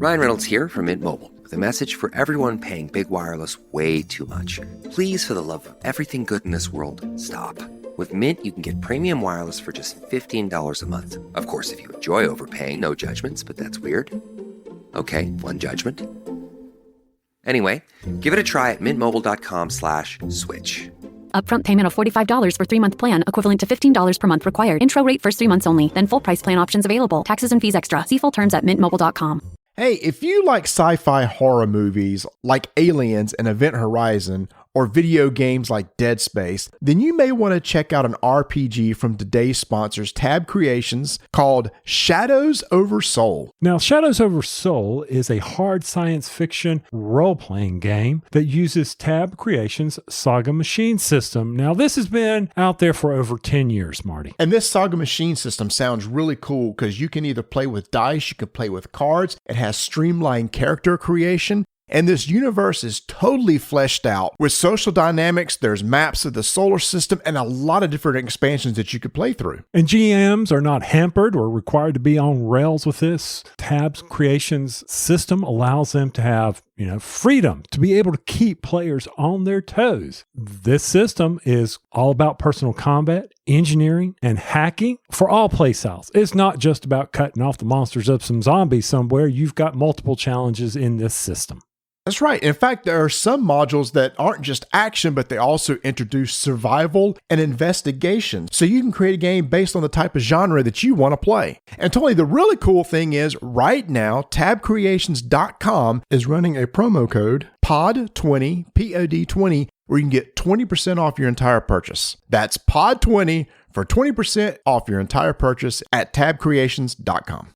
Ryan Reynolds here from Mint Mobile with a message for everyone paying big wireless way too much. Please, for the love of everything good in this world, stop. With Mint, you can get premium wireless for just $15 a month. Of course, if you enjoy overpaying, no judgments, but that's weird. Okay, one judgment. Anyway, give it a try at mintmobile.com/switch. Upfront payment of $45 for 3-month plan, equivalent to $15 per month required. Intro rate first 3 months only, then full price plan options available. Taxes and fees extra. See full terms at mintmobile.com. Hey, if you like sci-fi horror movies like Aliens and Event Horizon, or video games like Dead Space, then you may want to check out an RPG from today's sponsors, Tab Creations, called Shadows Over Soul. Now, Shadows Over Soul is a hard science fiction role-playing game that uses Tab Creations' Saga Machine system. Now, this has been out there for over 10 years, Marty. And this Saga Machine system sounds really cool because you can either play with dice, you can play with cards, it has streamlined character creation, and this universe is totally fleshed out. With social dynamics, there's maps of the solar system and a lot of different expansions that you could play through. And GMs are not hampered or required to be on rails with this. Tab's Creations system allows them to have, freedom to be able to keep players on their toes. This system is all about personal combat, engineering, and hacking for all playstyles. It's not just about cutting off the monsters of some zombies somewhere. You've got multiple challenges in this system. That's right. In fact, there are some modules that aren't just action, but they also introduce survival and investigation. So you can create a game based on the type of genre that you want to play. And Tony, the really cool thing is right now, tabcreations.com is running a promo code POD20, POD20, where you can get 20% off your entire purchase. That's POD20 for 20% off your entire purchase at tabcreations.com.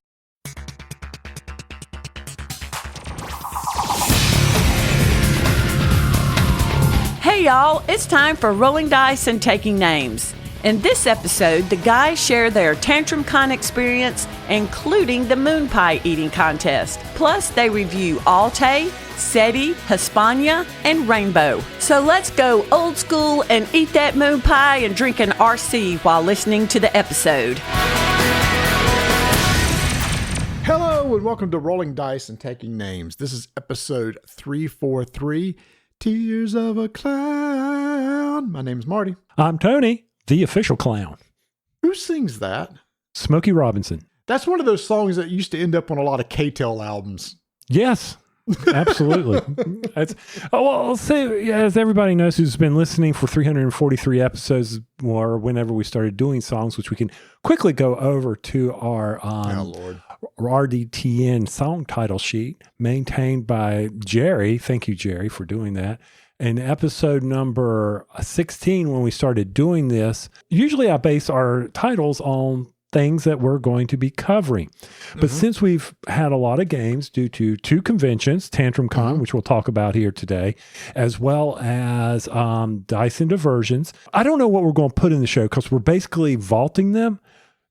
Hey y'all, it's time for Rolling Dice and Taking Names. In this episode, the guys share their Tantrum Con experience, including the moon pie eating contest. Plus, they review Altay, Seti, Hispania, and Rainbow. So let's go old school and eat that moon pie and drink an RC while listening to the episode. Hello and welcome to Rolling Dice and Taking Names. This is episode 343. Tears of a Clown. My name's Marty. I'm Tony, the official clown. Who sings that? Smokey Robinson. That's one of those songs that used to end up on a lot of K-Tel albums. Yes, absolutely. As everybody knows who's been listening for 343 episodes or whenever we started doing songs, which we can quickly go over to our RDTN song title sheet maintained by Jerry. Thank you, Jerry, for doing that. In episode number 16, when we started doing this, usually I base our titles on things that we're going to be covering. But since we've had a lot of games due to 2 conventions, Tantrum Con, which we'll talk about here today, as well as Dice and Diversions, I don't know what we're going to put in the show because we're basically vaulting them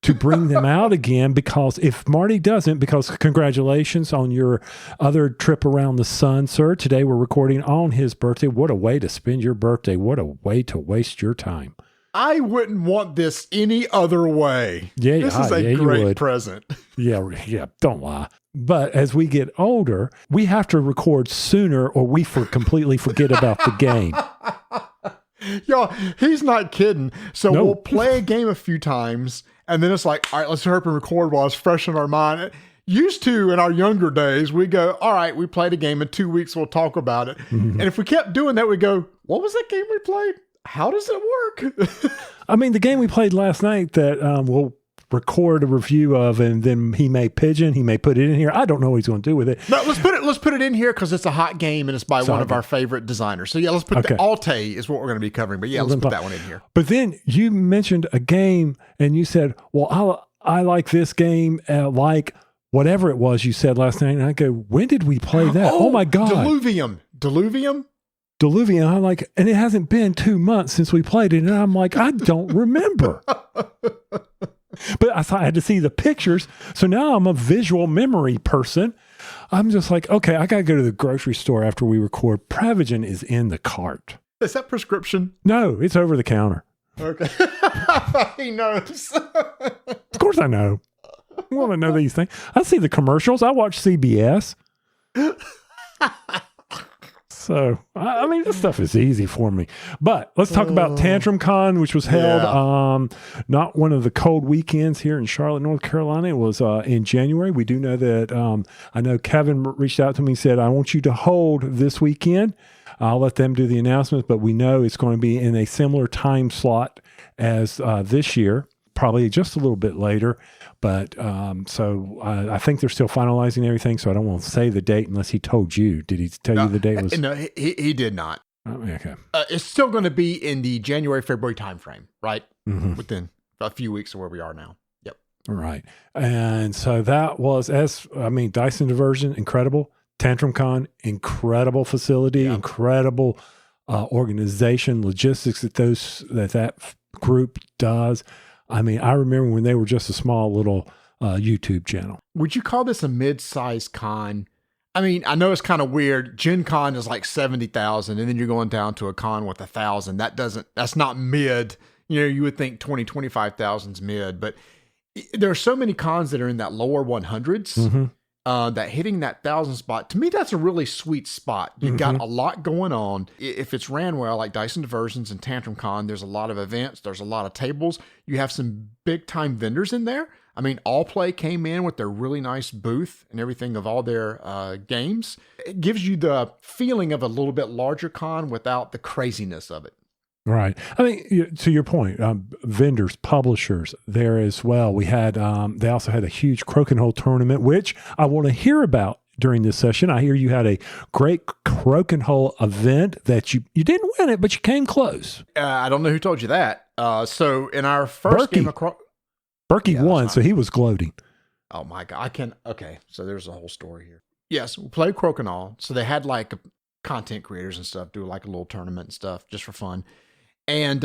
to bring them out again, because if Marty doesn't, because congratulations on your other trip around the sun, sir. Today we're recording on his birthday. What a way to spend your birthday. What a way to waste your time. I wouldn't want this any other way. Yeah, this is a great present. Yeah, don't lie. But as we get older, we have to record sooner or we completely forget about the game. Y'all, he's not kidding. So we'll play a game a few times, and then it's like, all right, let's hurry up and record while it's fresh in our mind. Used to, in our younger days, we go, all right, we played a game in 2 weeks, we'll talk about it. And if we kept doing that, we go, what was that game we played? How does it work? I mean, the game we played last night that we'll record a review of, and then he may pigeon, he may put it in here. I don't know what he's going to do with it. No, let's put it in here because it's a hot game and it's by one of our favorite designers. So yeah, let's put the Altay is what we're going to be covering. But yeah, let's put that one in here. But then you mentioned a game and you said, well, I like this game, like whatever it was you said last night. And I go, when did we play that? Oh my God. Diluvium. I'm like, and it hasn't been 2 months since we played it. And I'm like, I don't remember. But I thought I had to see the pictures. So now I'm a visual memory person. I'm just like, okay, I got to go to the grocery store after we record. Prevagen is in the cart. Is that prescription? No, it's over the counter. Okay. He knows. Of course I know. I want to know these things. I see the commercials. I watch CBS. So, I mean, this stuff is easy for me. But let's talk about Tantrum Con, which was held not one of the cold weekends here in Charlotte, North Carolina. It was in January. We do know that I know Kevin reached out to me and said, I want you to hold this weekend. I'll let them do the announcements, but we know it's going to be in a similar time slot as this year, probably just a little bit later. But so I think they're still finalizing everything, so I don't want to say the date unless he told you. Did he tell you the date was? No, he did not. Oh, okay. It's still going to be in the January, February timeframe, right? Mm-hmm. Within a few weeks of where we are now. Yep. Right. And so that was, Dyson Diversion, incredible. Tantrum Con, incredible facility, incredible organization, logistics that group does. I mean, I remember when they were just a small little YouTube channel. Would you call this a mid-sized con? I mean, I know it's kind of weird. Gen Con is like 70,000, and then you're going down to a con with 1,000. That's not mid. You know, you would think 25,000 is mid, but there are so many cons that are in that lower 100s. Mm-hmm. That hitting that 1,000 spot, to me, that's a really sweet spot. You've got a lot going on. If it's ran well, like Dyson Diversions and Tantrum Con, there's a lot of events. There's a lot of tables. You have some big time vendors in there. I mean, All Play came in with their really nice booth and everything of all their games. It gives you the feeling of a little bit larger con without the craziness of it. Right. I mean, to your point, vendors, publishers there as well. We had, they also had a huge Croaking Hole tournament, which I want to hear about during this session. I hear you had a great Croaking Hole event that you didn't win it, but you came close. I don't know who told you that. So in our first game of Berkey won, so he was gloating. Oh my God. Okay. So there's a whole story here. Yes. We played Croaking Hole. So they had like content creators and stuff do like a little tournament and stuff just for fun. And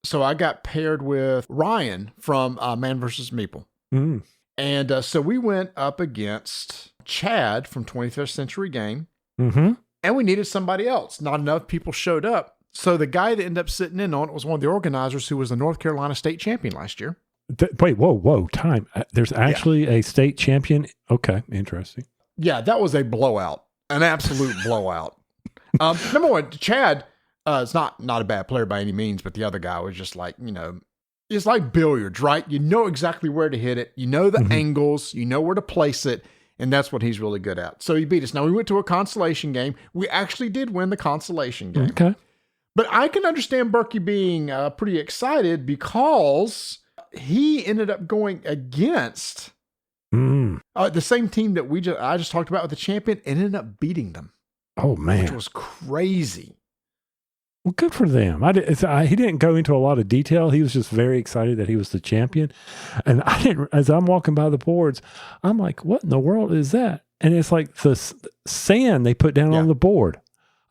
so I got paired with Ryan from Man vs. Meeple. Mm. And so we went up against Chad from 25th Century Game. Mm-hmm. And we needed somebody else. Not enough people showed up. So the guy that ended up sitting in on it was one of the organizers who was the North Carolina state champion last year. Wait, whoa, time. There's actually a state champion. Okay, interesting. Yeah, that was a blowout. An absolute blowout. Number one, Chad... it's not a bad player by any means, but the other guy was just like, it's like billiards, right? You know exactly where to hit it. You know the angles. You know where to place it. And that's what he's really good at. So he beat us. Now, we went to a consolation game. We actually did win the consolation game. Okay. But I can understand Berkey being pretty excited because he ended up going against the same team that I just talked about with the champion and ended up beating them. Oh, man. Which was crazy. Well, good for them. He didn't go into a lot of detail. He was just very excited that he was the champion. And as I'm walking by the boards, I'm like, what in the world is that? And it's like the sand they put down on the board.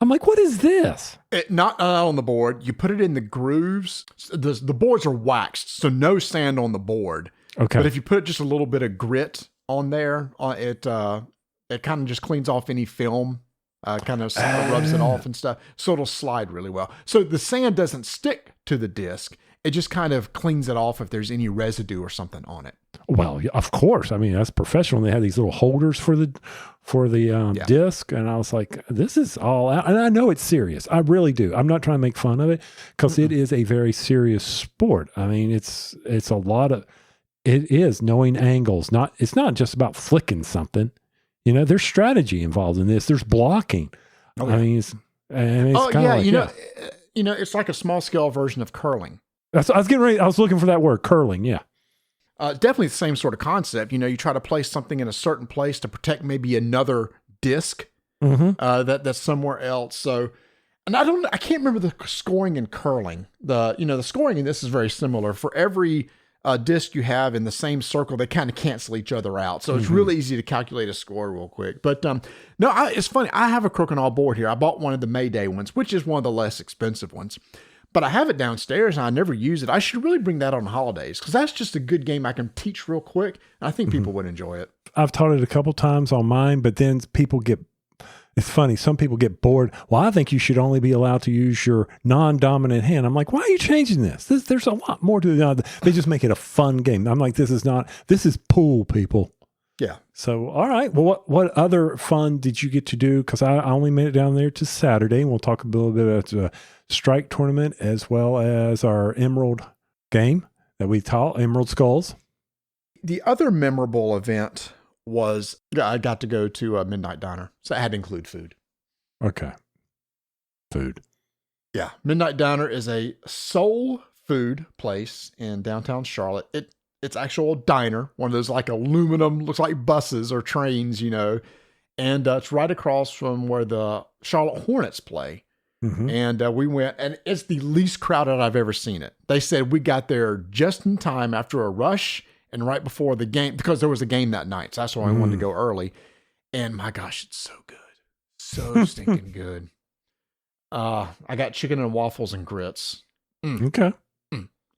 I'm like, what is this? Not on the board. You put it in the grooves. The boards are waxed, so no sand on the board. Okay. But if you put just a little bit of grit on there, it kind of just cleans off any film. Kind of rubs it off and stuff. So it'll slide really well. So the sand doesn't stick to the disc. It just kind of cleans it off if there's any residue or something on it. Well, of course. I mean, that's professional. They had these little holders for the disc. And I was like, this is all out. And I know it's serious. I really do. I'm not trying to make fun of it because it is a very serious sport. I mean, it's a lot of, it is knowing angles. It's not just about flicking something. There's strategy involved in this. There's blocking. Oh, yeah. I mean, it's kind of like, it's like a small scale version of curling. I was getting ready. I was looking for that word, curling. Yeah. Definitely the same sort of concept. You try to place something in a certain place to protect maybe another disc that's somewhere else. So, and I can't remember the scoring in curling. The scoring in this is very similar. For every disc you have in the same circle, they kind of cancel each other out. So it's really easy to calculate a score real quick. But it's funny. I have a Croaking Hole board here. I bought one of the Mayday ones, which is one of the less expensive ones. But I have it downstairs and I never use it. I should really bring that on holidays because that's just a good game I can teach real quick. And I think people would enjoy it. I've taught it a couple times on mine, but then it's funny. Some people get bored. Well, I think you should only be allowed to use your non-dominant hand. I'm like, why are you changing this? There's a lot more to it. They just make it a fun game. I'm like, this is pool, people. Yeah. So, all right. Well, what other fun did you get to do? Because I only made it down there to Saturday, and we'll talk a little bit about the strike tournament as well as our Emerald game that we taught, Emerald Skulls. The other memorable event was I got to go to a Midnight Diner, so I had to include food. Okay. Food. Yeah. Midnight Diner is a soul food place in downtown Charlotte. It's actual diner, one of those like aluminum, looks like buses or trains, and it's right across from where the Charlotte Hornets play. Mm-hmm. And we went, and it's the least crowded I've ever seen it. They said we got there just in time after a rush and right before the game, because there was a game that night. So that's why I wanted to go early. And my gosh, it's so good. So stinking good. I got chicken and waffles and grits. Okay.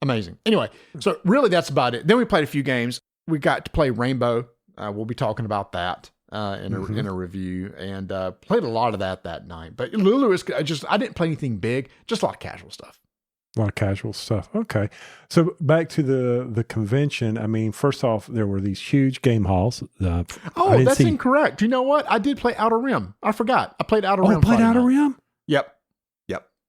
Amazing. Anyway, so really that's about it. Then we played a few games. We got to play Rainbow. We'll be talking about that in a review, and played a lot of that night. But Lulu is I didn't play anything big, just a lot of casual stuff. A lot of casual stuff. Okay. So back to the convention. I mean, first off, there were these huge game halls. That's incorrect. You know what? I did play Outer Rim. I forgot. I played Outer Rim. Played Outer Rim? Yep.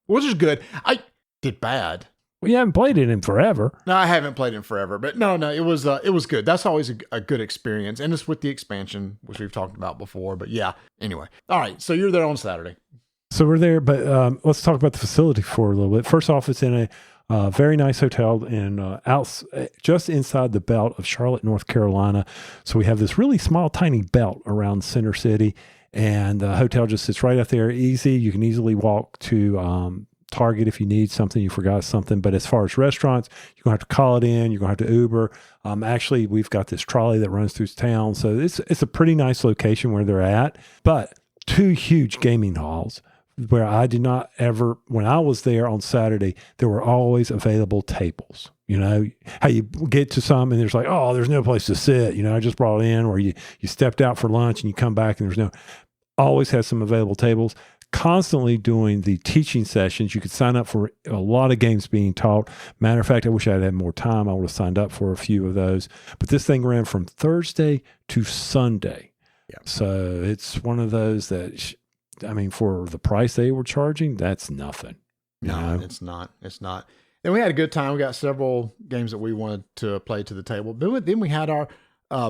Which is good. I did bad. Well, you haven't played it in forever. No, I haven't played it in forever, but no, it was good. That's always a good experience, and it's with the expansion, which we've talked about before. But yeah, anyway. All right, so you're there on Saturday. So we're there, but let's talk about the facility for a little bit. First off, it's in a very nice hotel in just inside the belt of Charlotte, North Carolina. So we have this really small, tiny belt around Center City, and the hotel just sits right up there. Easy, you can easily walk to Target if you need something, you forgot something. But as far as restaurants, you're going to have to call it in. You're going to have to Uber. Actually, we've got this trolley that runs through town. So it's a pretty nice location where they're at. But 2 huge gaming halls where I did not ever, when I was there on Saturday, there were always available tables. You know, how you get to some and there's like, oh, there's no place to sit. You know, I just brought it in, or you stepped out for lunch and you come back and always has some available tables. Constantly doing the teaching sessions. You could sign up for a lot of games being taught. Matter of fact, I wish I had more time. I would have signed up for a few of those. But this thing ran from Thursday to Sunday. Yeah. So it's one of those that, for the price they were charging, that's nothing. No, it's not. It's not. And we had a good time. We got several games that we wanted to play to the table. But then we had our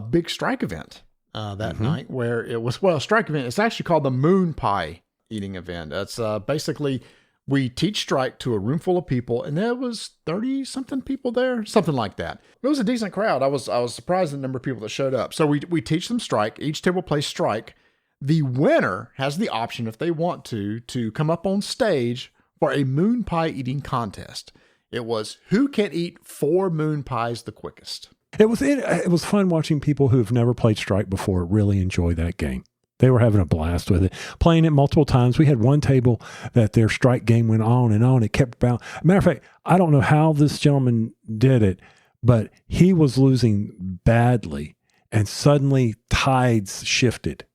big strike event that night, where it was, strike event. It's actually called the Moon Pie eating event. That's basically, we teach strike to a room full of people, and there was 30 something people there, something like that. It was a decent crowd. I was surprised at the number of people that showed up. So we teach them strike. Each table plays strike. The winner has the option, if they want to come up on stage for a moon pie eating contest. It was who can eat 4 moon pies the quickest. It was fun watching people who have never played strike before really enjoy that game. They were having a blast with it, playing it multiple times. We had one table that their strike game went on and on. It kept about, matter of fact, I don't know how this gentleman did it, but he was losing badly, and suddenly tides shifted,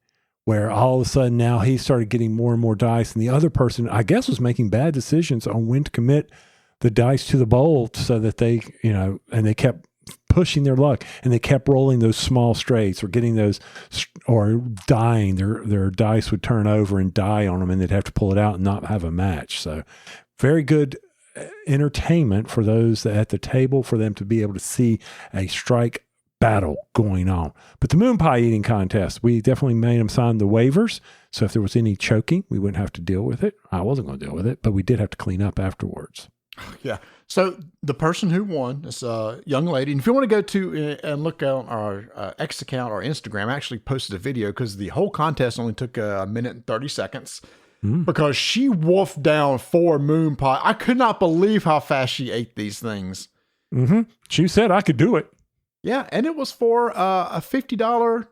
where all of a sudden now he started getting more and more dice, and the other person, I guess, was making bad decisions on when to commit the dice to the bowl so that they, and they kept pushing their luck, and they kept rolling those small straights or getting those, or dying. Their dice would turn over and die on them, and they'd have to pull it out and not have a match. So very good entertainment for those at the table, for them to be able to see a strike battle going on. But the moon pie eating contest, we definitely made them sign the waivers. So if there was any choking, we wouldn't have to deal with it. I wasn't going to deal with it, but we did have to clean up afterwards. Yeah. So the person who won, this young lady, and if you want to go to and look on our X account or Instagram, I actually posted a video because the whole contest only took a minute and 30 seconds because she wolfed down 4 moon pie. I could not believe how fast she ate these things. Mm-hmm. She said I could do it. Yeah. And it was for a $50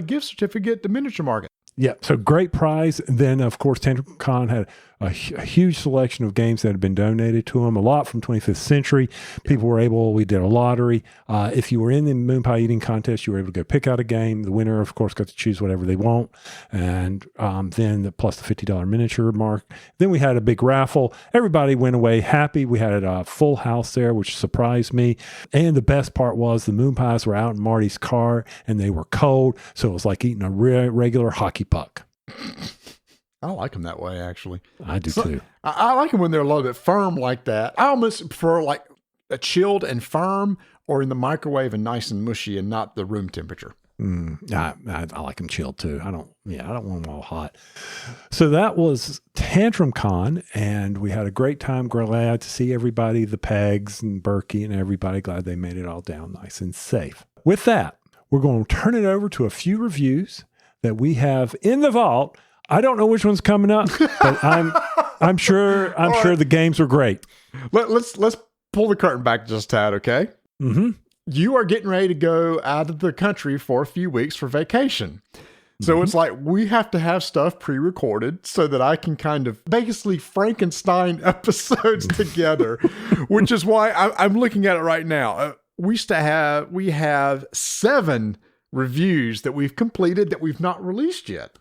gift certificate to Miniature Market. Yeah, so great prize. And then, of course, Tantrum Con had a huge selection of games that had been donated to them, a lot from 25th Century. People were able, we did a lottery. If you were in the moon pie eating contest, you were able to go pick out a game. The winner, of course, got to choose whatever they want. And then plus the $50 miniature mark. Then we had a big raffle. Everybody went away happy. We had a full house there, which surprised me. And the best part was the moon pies were out in Marty's car and they were cold. So it was like eating a regular hockey puck. I like them that way, actually. I do too. I like them when they're a little bit firm like that. I almost prefer like a chilled and firm, or in the microwave and nice and mushy and not the room temperature. I like them chilled too. I don't want them all hot. So that was Tantrum Con, and we had a great time. Glad to see everybody, the Pegs and Berkey and everybody. Glad they made it all down nice and safe. With that, we're going to turn it over to a few reviews that we have in the vault. I don't know which one's coming up, but I'm sure the games were great. Let's pull the curtain back just a tad, okay? Mm-hmm. You are getting ready to go out of the country for a few weeks for vacation. So It's like we have to have stuff pre-recorded so that I can kind of basically Frankenstein episodes together, which is why I'm looking at it right now. We have 7 reviews that we've completed that we've not released yet.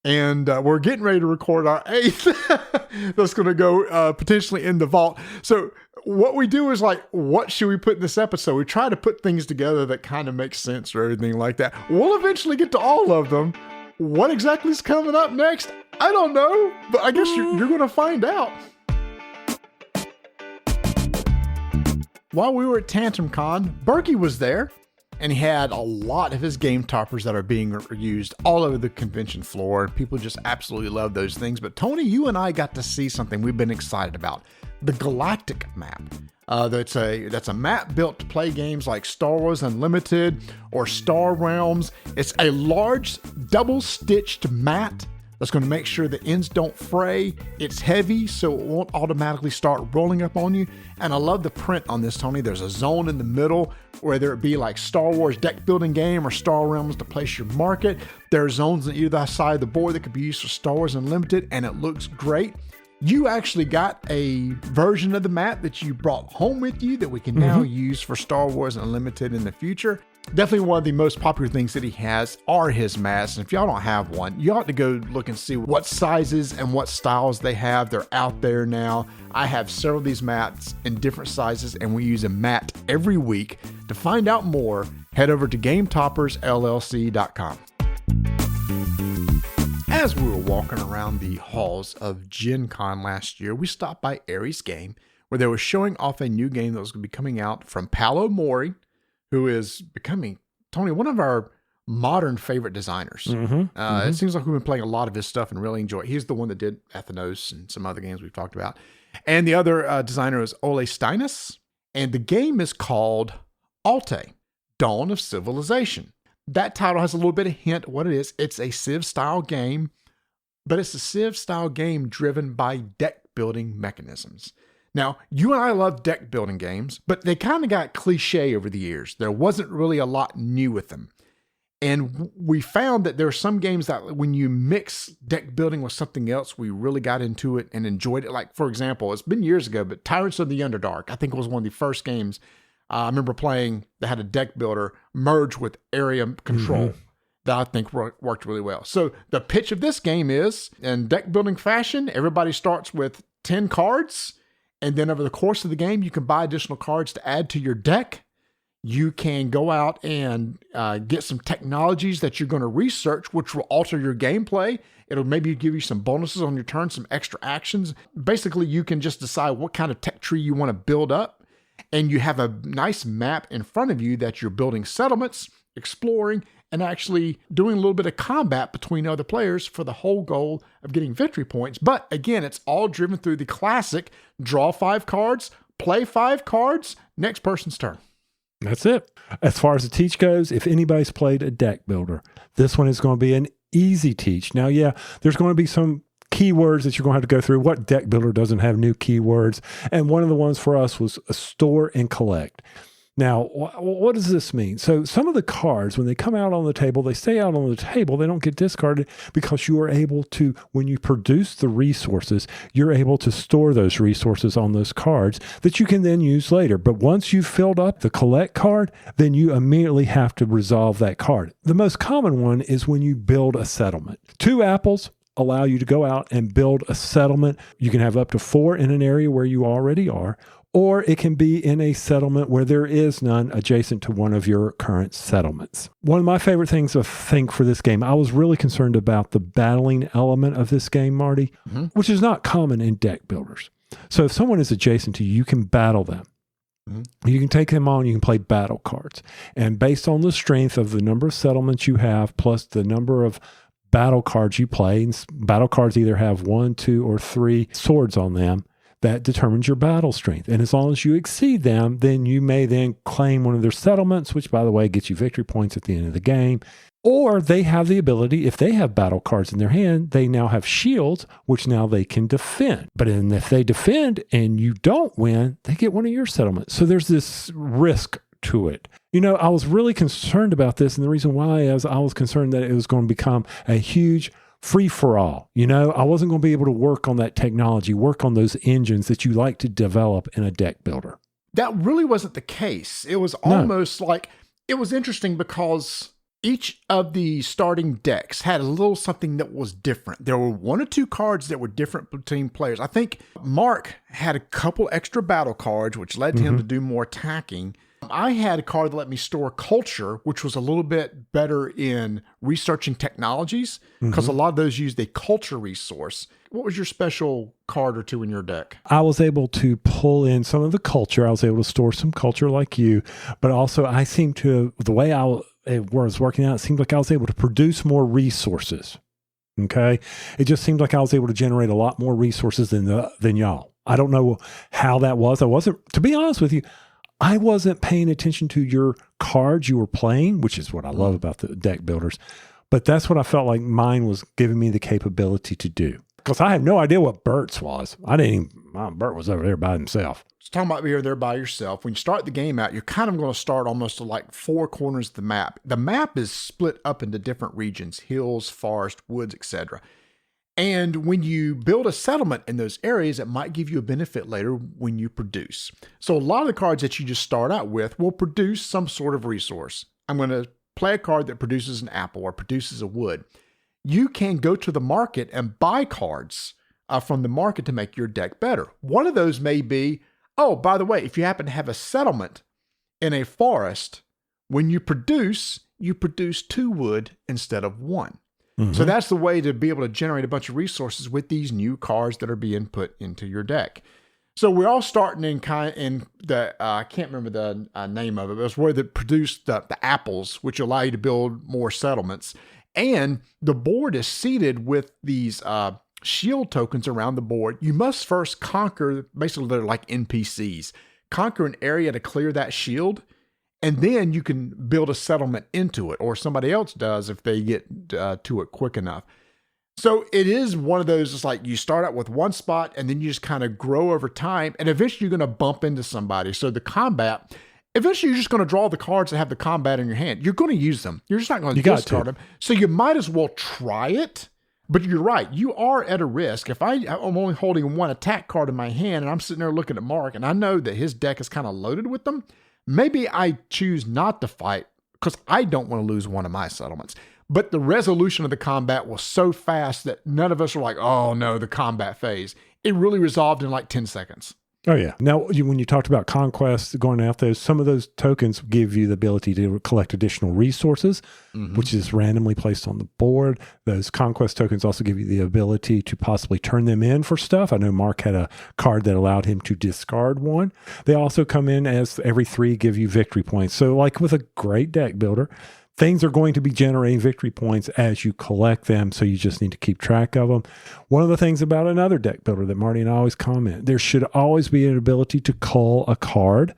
And we're getting ready to record our 8th that's going to go potentially in the vault. So what we do is like, what should we put in this episode? We try to put things together that kind of makes sense or everything like that. We'll eventually get to all of them. What exactly is coming up next? I don't know, but I guess you're going to find out. While we were at Tantrum Con, Berkey was there. And he had a lot of his game toppers that are being used all over the convention floor. People just absolutely love those things. But Tony, you and I got to see something we've been excited about. The Galactic map. That's a map built to play games like Star Wars Unlimited or Star Realms. It's a large double-stitched mat that's going to make sure the ends don't fray. It's heavy, so it won't automatically start rolling up on you. And I love the print on this, Tony. There's a zone in the middle, whether it be like Star Wars deck building game or Star Realms to place your market. There are zones on either side of the board that could be used for Star Wars Unlimited, and it looks great. You actually got a version of the map that you brought home with you that we can now use for Star Wars Unlimited in the future. Definitely one of the most popular things that he has are his masks. And if y'all don't have one, you ought to go look and see what sizes and what styles they have. They're out there now. I have several of these mats in different sizes, and we use a mat every week. To find out more, head over to GameToppersLLC.com. As we were walking around the halls of Gen Con last year, we stopped by Aries Game, where they were showing off a new game that was going to be coming out from Paolo Mori, who is becoming, Tony, one of our modern favorite designers. It seems like we've been playing a lot of his stuff and really enjoy it. He's the one that did Athenos and some other games we've talked about. And the other designer is Ole Steinis, and the game is called Altay, Dawn of Civilization. That title has a little bit of hint what it is. It's a Civ-style game, but it's a Civ-style game driven by deck-building mechanisms. Now, you and I love deck-building games, but they kind of got cliche over the years. There wasn't really a lot new with them. And we found that there are some games that when you mix deck-building with something else, we really got into it and enjoyed it. Like, for example, it's been years ago, but Tyrants of the Underdark, I think it was one of the first games I remember playing that had a deck builder merged with area control that I think worked really well. So the pitch of this game is, in deck building fashion, everybody starts with 10 cards, and then over the course of the game, you can buy additional cards to add to your deck. You can go out and get some technologies that you're going to research, which will alter your gameplay. It'll maybe give you some bonuses on your turn, some extra actions. Basically, you can just decide what kind of tech tree you want to build up. And you have a nice map in front of you that you're building settlements, exploring, and actually doing a little bit of combat between other players for the whole goal of getting victory points. But again, it's all driven through the classic draw 5 cards, play 5 cards, next person's turn. That's it. As far as the teach goes, if anybody's played a deck builder, this one is going to be an easy teach. Now, yeah, there's going to be some keywords that you're going to have to go through. What deck builder doesn't have new keywords? And one of the ones for us was a store and collect. Now, what does this mean? So some of the cards, when they come out on the table, they stay out on the table. They don't get discarded because you are able to, when you produce the resources, you're able to store those resources on those cards that you can then use later. But once you've filled up the collect card, then you immediately have to resolve that card. The most common one is when you build a settlement. 2 apples allow you to go out and build a settlement. You can have up to 4 in an area where you already are, or it can be in a settlement where there is none adjacent to one of your current settlements. One of my favorite things to think for this game, I was really concerned about the battling element of this game, Marty, which is not common in deck builders. So if someone is adjacent to you, you can battle them. You can take them on, you can play battle cards. And based on the strength of the number of settlements you have, plus the number of battle cards you play, and battle cards either have 1, 2, or 3 swords on them, that determines your battle strength. And as long as you exceed them, then you may then claim one of their settlements, which, by the way, gets you victory points at the end of the game. Or they have the ability, if they have battle cards in their hand, they now have shields, which now they can defend. But if they defend and you don't win, they get one of your settlements. So there's this risk to it. You know, I was really concerned about this. And the reason why is I was concerned that it was going to become a huge free-for-all. You know, I wasn't going to be able to work on that technology, work on those engines that you like to develop in a deck builder. That really wasn't the case. It was almost like, it was interesting because each of the starting decks had a little something that was different. There were 1 or 2 cards that were different between players. I think Mark had a couple extra battle cards, which led to him to do more attacking. I had a card that let me store culture, which was a little bit better in researching technologies, because a lot of those used a culture resource. What was your special card or 2 in your deck? I was able to pull in some of the culture. I was able to store some culture like you, but also I seemed to, the way it was working out, it seemed like I was able to produce more resources. Okay. It just seemed like I was able to generate a lot more resources than y'all. I don't know how that was. To be honest with you, I wasn't paying attention to your cards you were playing, which is what I love about the deck builders. But that's what I felt like mine was giving me the capability to do. Because I had no idea what Bert's was. Bert was over there by himself. So talking about being there by yourself, when you start the game out, you're kind of going to start almost to like 4 corners of the map. The map is split up into different regions, hills, forest, woods, etc. And when you build a settlement in those areas, it might give you a benefit later when you produce. So a lot of the cards that you just start out with will produce some sort of resource. I'm going to play a card that produces an apple or produces a wood. You can go to the market and buy cards from the market to make your deck better. One of those may be, oh, by the way, if you happen to have a settlement in a forest, when you produce 2 wood instead of 1. So that's the way to be able to generate a bunch of resources with these new cards that are being put into your deck. So we're all starting in the I can't remember the name of it, but it's where they produce the apples, which allow you to build more settlements. And the board is seeded with these shield tokens around the board. You must first conquer, basically they're like NPCs, conquer an area to clear that shield. And then you can build a settlement into it, or somebody else does if they get to it quick enough. So it is one of those, it's like you start out with one spot and then you just kind of grow over time, and eventually you're going to bump into somebody. So the combat, eventually you're just going to draw the cards that have the combat in your hand. You're going to use them. You're just not going to discard them. So you might as well try it. But you're right. You are at a risk. If I'm only holding 1 attack card in my hand and I'm sitting there looking at Mark and I know that his deck is kind of loaded with them, maybe I choose not to fight because I don't want to lose one of my settlements. But the resolution of the combat was so fast that none of us were like, oh no, the combat phase. It really resolved in like 10 seconds. Oh, yeah. Now, when you talked about conquest, going out there, some of those tokens give you the ability to collect additional resources, which is randomly placed on the board. Those conquest tokens also give you the ability to possibly turn them in for stuff. I know Mark had a card that allowed him to discard 1. They also come in as every 3 give you victory points. So like with a great deck builder, things are going to be generating victory points as you collect them, so you just need to keep track of them. One of the things about another deck builder that Marty and I always comment, there should always be an ability to cull a card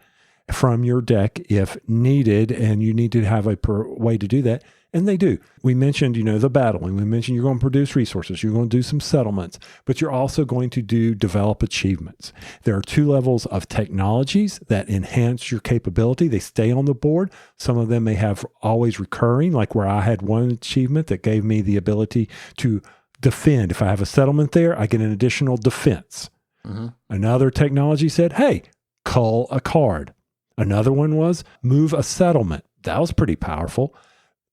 from your deck if needed, and you need to have a way to do that. And they do. We mentioned, the battling. We mentioned you're going to produce resources. You're going to do some settlements, but you're also going to develop achievements. There are 2 levels of technologies that enhance your capability. They stay on the board. Some of them may have always recurring, like where I had one achievement that gave me the ability to defend. If I have a settlement there, I get an additional defense. Another technology said, hey, cull a card. Another one was move a settlement. That was pretty powerful.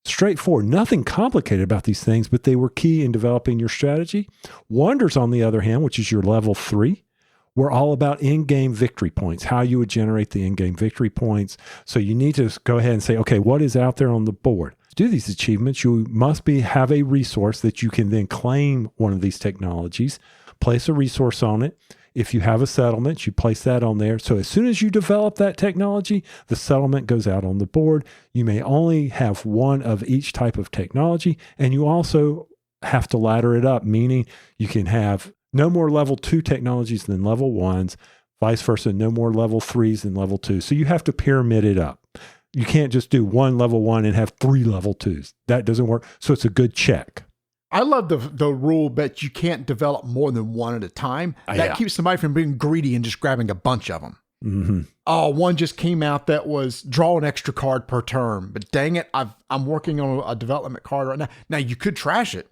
Straightforward, nothing complicated about these things, but they were key in developing your strategy. Wonders, on the other hand, which is your level 3, were all about in-game victory points, how you would generate the in-game victory points. So you need to go ahead and say, okay, what is out there on the board? To do these achievements, you must have a resource that you can then claim one of these technologies, place a resource on it. If you have a settlement, you place that on there. So as soon as you develop that technology, the settlement goes out on the board. You may only have one of each type of technology, and you also have to ladder it up, meaning you can have no more level 2 technologies than level 1s, vice versa, no more level 3s than level 2s. So you have to pyramid it up. You can't just do one level 1 and have 3 level 2s. That doesn't work. So it's a good check. I love the rule that you can't develop more than one at a time. That keeps somebody from being greedy and just grabbing a bunch of them. Oh, one just came out that was draw an extra card per turn. But dang it, I'm working on a development card right now. Now, you could trash it.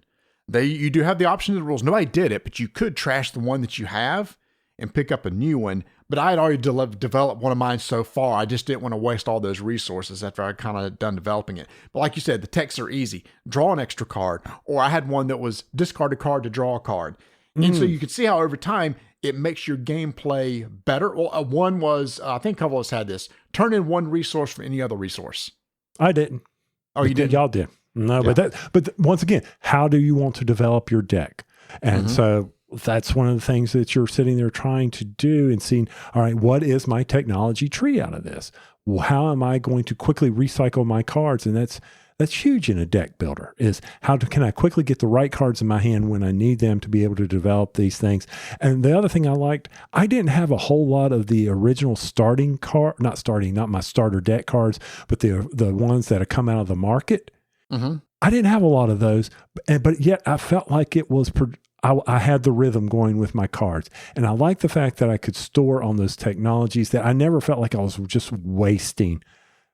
You do have the option of the rules. Nobody did it, but you could trash the one that you have and pick up a new one. But I had already developed one of mine so far. I just didn't want to waste all those resources after I kind of done developing it. But like you said, the texts are easy. Draw an extra card. Or I had one that was discard a card to draw a card. And so you can see how over time it makes your gameplay better. Well, one was, I think a couple of us had this, turn in one resource for any other resource. I didn't. Oh, you didn't? Y'all did. No, yeah. But once again, how do you want to develop your deck? And so that's one of the things that you're sitting there trying to do and seeing, all right, what is my technology tree out of this? Well, how am I going to quickly recycle my cards? And that's huge in a deck builder, is can I quickly get the right cards in my hand when I need them to be able to develop these things? And the other thing I liked, I didn't have a whole lot of the original not my starter deck cards, but the ones that have come out of the market. I didn't have a lot of those, but yet I felt like it was I had the rhythm going with my cards. And I like the fact that I could store on those technologies, that I never felt like I was just wasting,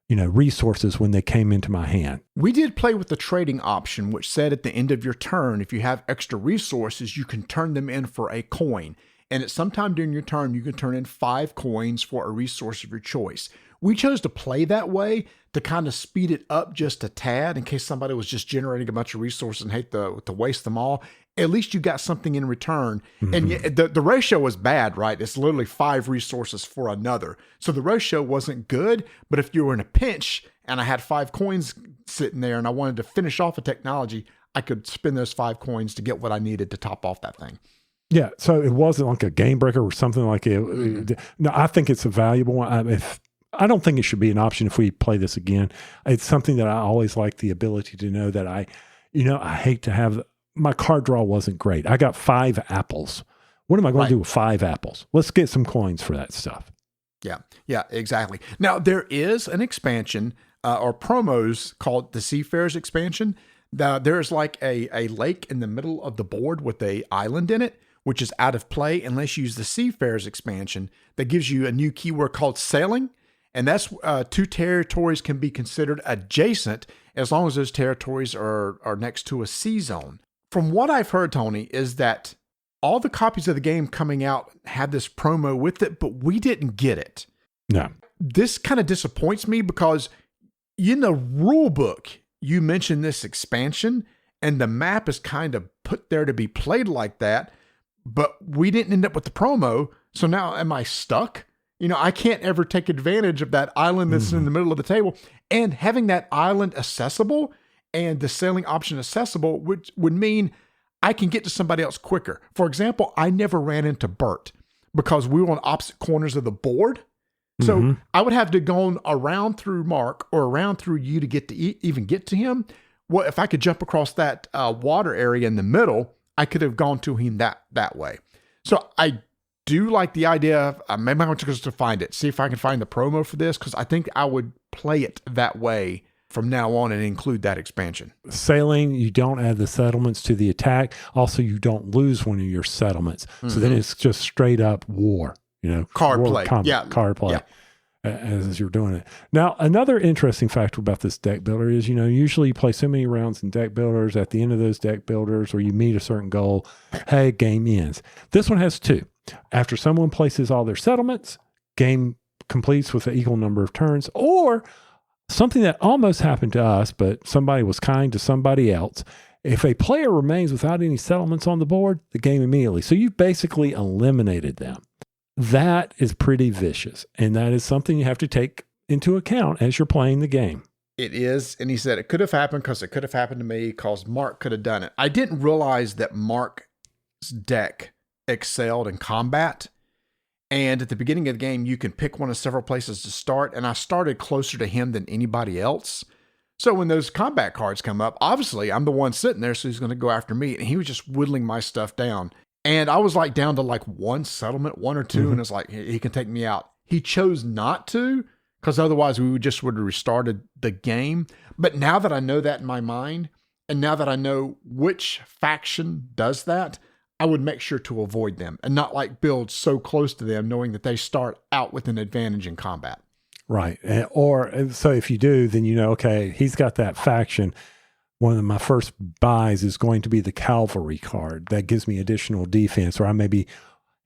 resources when they came into my hand. We did play with the trading option, which said at the end of your turn, if you have extra resources, you can turn them in for a coin. And at some time during your turn, you can turn in 5 coins for a resource of your choice. We chose to play that way to kind of speed it up just a tad in case somebody was just generating a bunch of resources and hate to waste them all. At least you got something in return. And the ratio was bad, right? It's literally 5 resources for another. So the ratio wasn't good, but if you were in a pinch and I had 5 coins sitting there and I wanted to finish off a technology, I could spend those 5 coins to get what I needed to top off that thing. Yeah, so it wasn't like a game breaker or something like it. No, I think it's a valuable one. I don't think it should be an option if we play this again. It's something that I always like the ability to know that I hate to have, my card draw wasn't great. I got 5 apples. What am I going to do with 5 apples? Let's get some coins for that stuff. Yeah, exactly. Now, there is an expansion or promos called the Seafarers expansion. There's like a lake in the middle of the board with a island in it, which is out of play unless you use the Seafarers expansion that gives you a new keyword called sailing. And that's 2 territories can be considered adjacent as long as those territories are next to a sea zone. From what I've heard, Tony, is that all the copies of the game coming out had this promo with it, but we didn't get it. No. This kind of disappoints me because in the rule book, you mentioned this expansion and the map is kind of put there to be played like that, but we didn't end up with the promo. So now am I stuck? I can't ever take advantage of that island that's in the middle of the table, and having that island accessible and the sailing option accessible, which would mean I can get to somebody else quicker. For example, I never ran into Bert because we were on opposite corners of the board. So I would have to go around through Mark or around through you to get to even get to him. Well, if I could jump across that water area in the middle, I could have gone to him that way. So I do like the idea of maybe I'm just to find it, see if I can find the promo for this, because I think I would play it that way from now on and include that expansion. Sailing, you don't add the settlements to the attack. Also, you don't lose one of your settlements. So then it's just straight up war, Card war play. combat, card play. Yeah. As you're doing it. Now, another interesting factor about this deck builder is, usually you play so many rounds in deck builders. At the end of those deck builders, or you meet a certain goal, hey, game ends. This one has 2. After someone places all their settlements, game completes with an equal number of turns, or something that almost happened to us, but somebody was kind to somebody else. If a player remains without any settlements on the board, the game immediately. So you've basically eliminated them. That is pretty vicious, and that is something you have to take into account as you're playing the game. It is, and he said it could have happened because it could have happened to me because Mark could have done it. I didn't realize that Mark's deck excelled in combat, and at the beginning of the game, you can pick one of several places to start, and I started closer to him than anybody else. So when those combat cards come up, obviously I'm the one sitting there, so he's going to go after me, and he was just whittling my stuff down. And I was like down to like one settlement, 1 or 2, and it's like, he can take me out. He chose not to, because otherwise we would have restarted the game. But now that I know that in my mind, and now that I know which faction does that, I would make sure to avoid them and not like build so close to them, knowing that they start out with an advantage in combat. Right. So if you do, then okay, he's got that faction. One of my first buys is going to be the cavalry card. That gives me additional defense, or I may be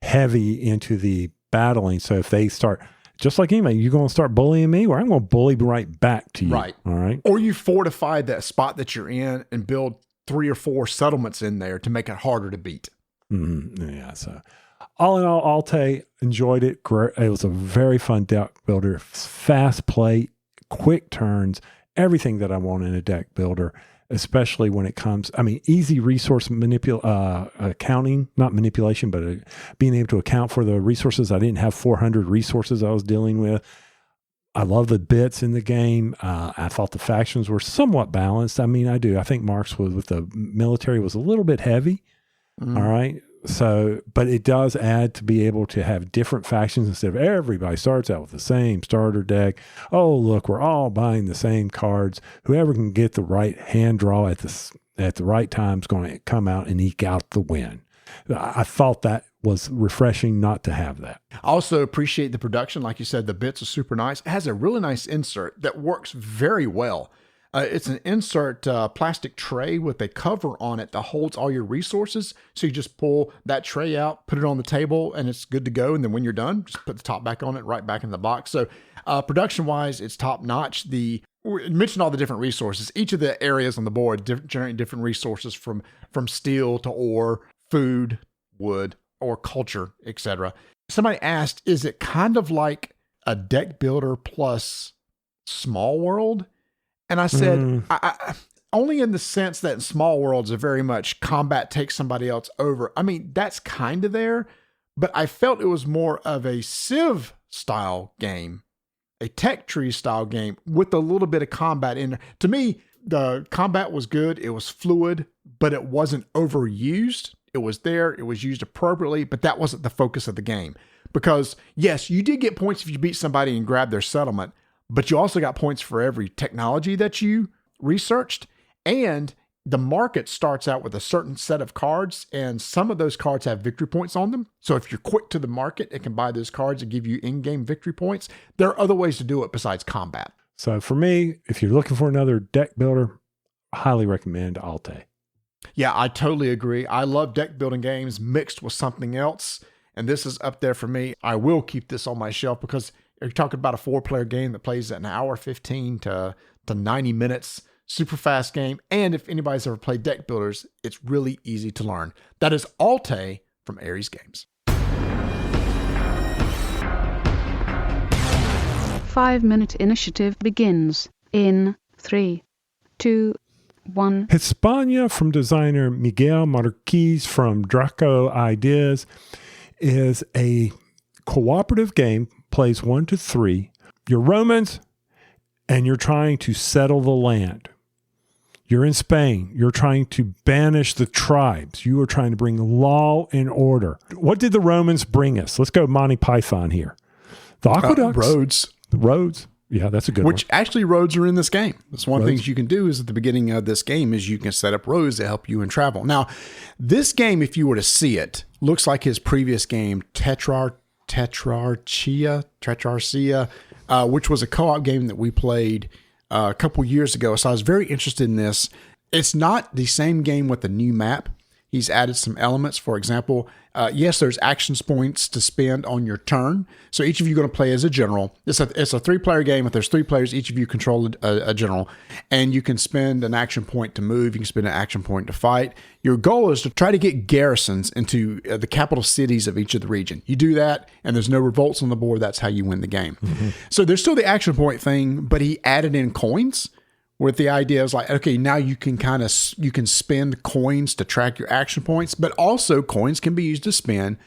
heavy into the battling. So if they start, just like anybody, you're going to start bullying me, or I'm going to bully right back to you. Right. All right. Or you fortify that spot that you're in and build 3 or 4 settlements in there to make it harder to beat. Yeah. So all in all, Altay, enjoyed it. Great. It was a very fun deck builder, fast play, quick turns, everything that I want in a deck builder. Especially when it comes, easy resource accounting, not manipulation, but being able to account for the resources. I didn't have 400 resources I was dealing with. I love the bits in the game. I thought the factions were somewhat balanced. I do. I think Mark's with the military was a little bit heavy. All right. So, but it does add to be able to have different factions instead of everybody starts out with the same starter deck. Oh, look, we're all buying the same cards. Whoever can get the right hand draw at the right time is going to come out and eke out the win. I thought that was refreshing not to have that. I also appreciate the production. Like you said, the bits are super nice. It has a really nice insert that works very well. It's an insert plastic tray with a cover on it that holds all your resources. So you just pull that tray out, put it on the table, and it's good to go. And then when you're done, just put the top back on it, right back in the box. So production-wise, it's top-notch. We mentioned all the different resources. Each of the areas on the board generate different resources from steel to ore, food, wood, or culture, etc. Somebody asked, is it kind of like a deck builder plus Small World? And I said, I only in the sense that in Small Worlds are very much combat takes somebody else over. That's kind of there, but I felt it was more of a Civ style game, a tech tree style game with a little bit of combat in there. To me, the combat was good. It was fluid, but it wasn't overused. It was there. It was used appropriately, but that wasn't the focus of the game. Because yes, you did get points if you beat somebody and grabbed their settlement, but you also got points for every technology that you researched. And the market starts out with a certain set of cards, and some of those cards have victory points on them. So if you're quick to the market, it can buy those cards and give you in-game victory points. There are other ways to do it besides combat. So for me, if you're looking for another deck builder, I highly recommend Altay. Yeah, I totally agree. I love deck building games mixed with something else, and this is up there for me. I will keep this on my shelf because you're talking about a 4-player game that plays at an hour 15 to 90 minutes. Super fast game. And if anybody's ever played deck builders, it's really easy to learn. That is Altay from Aries Games. 5-minute initiative begins in 3, 2, 1. Hispania from designer Miguel Marquez from Draco Ideas is a cooperative game. Plays 1 to 3. You're Romans and you're trying to settle the land. You're in Spain. You're trying to banish the tribes. You are trying to bring law and order. What did the Romans bring us? Let's go Monty Python here. The aqueducts. Roads. The roads. Yeah, that's a good Which one. actually roads are in this game. That's one of the Roads. things you can do is at the beginning of this game is you can set up roads to help you in travel. Now, this game, if you were to see it, looks like his previous game, Tetrarchia, which was a co-op game that we played a couple years ago. So I was very interested in this. It's not the same game with the new map. He's added some elements. For example, yes, there's actions points to spend on your turn. So each of you are going to play as a general. It's a 3-player game. If there's 3 players, each of you control a general. And you can spend an action point to move. You can spend an action point to fight. Your goal is to try to get garrisons into the capital cities of each of the region. You do that, and there's no revolts on the board. That's how you win the game. Mm-hmm. So there's still the action point thing, but he added in coins. With the idea is like, okay, now you can spend coins to track your action points, but also coins can be used to spend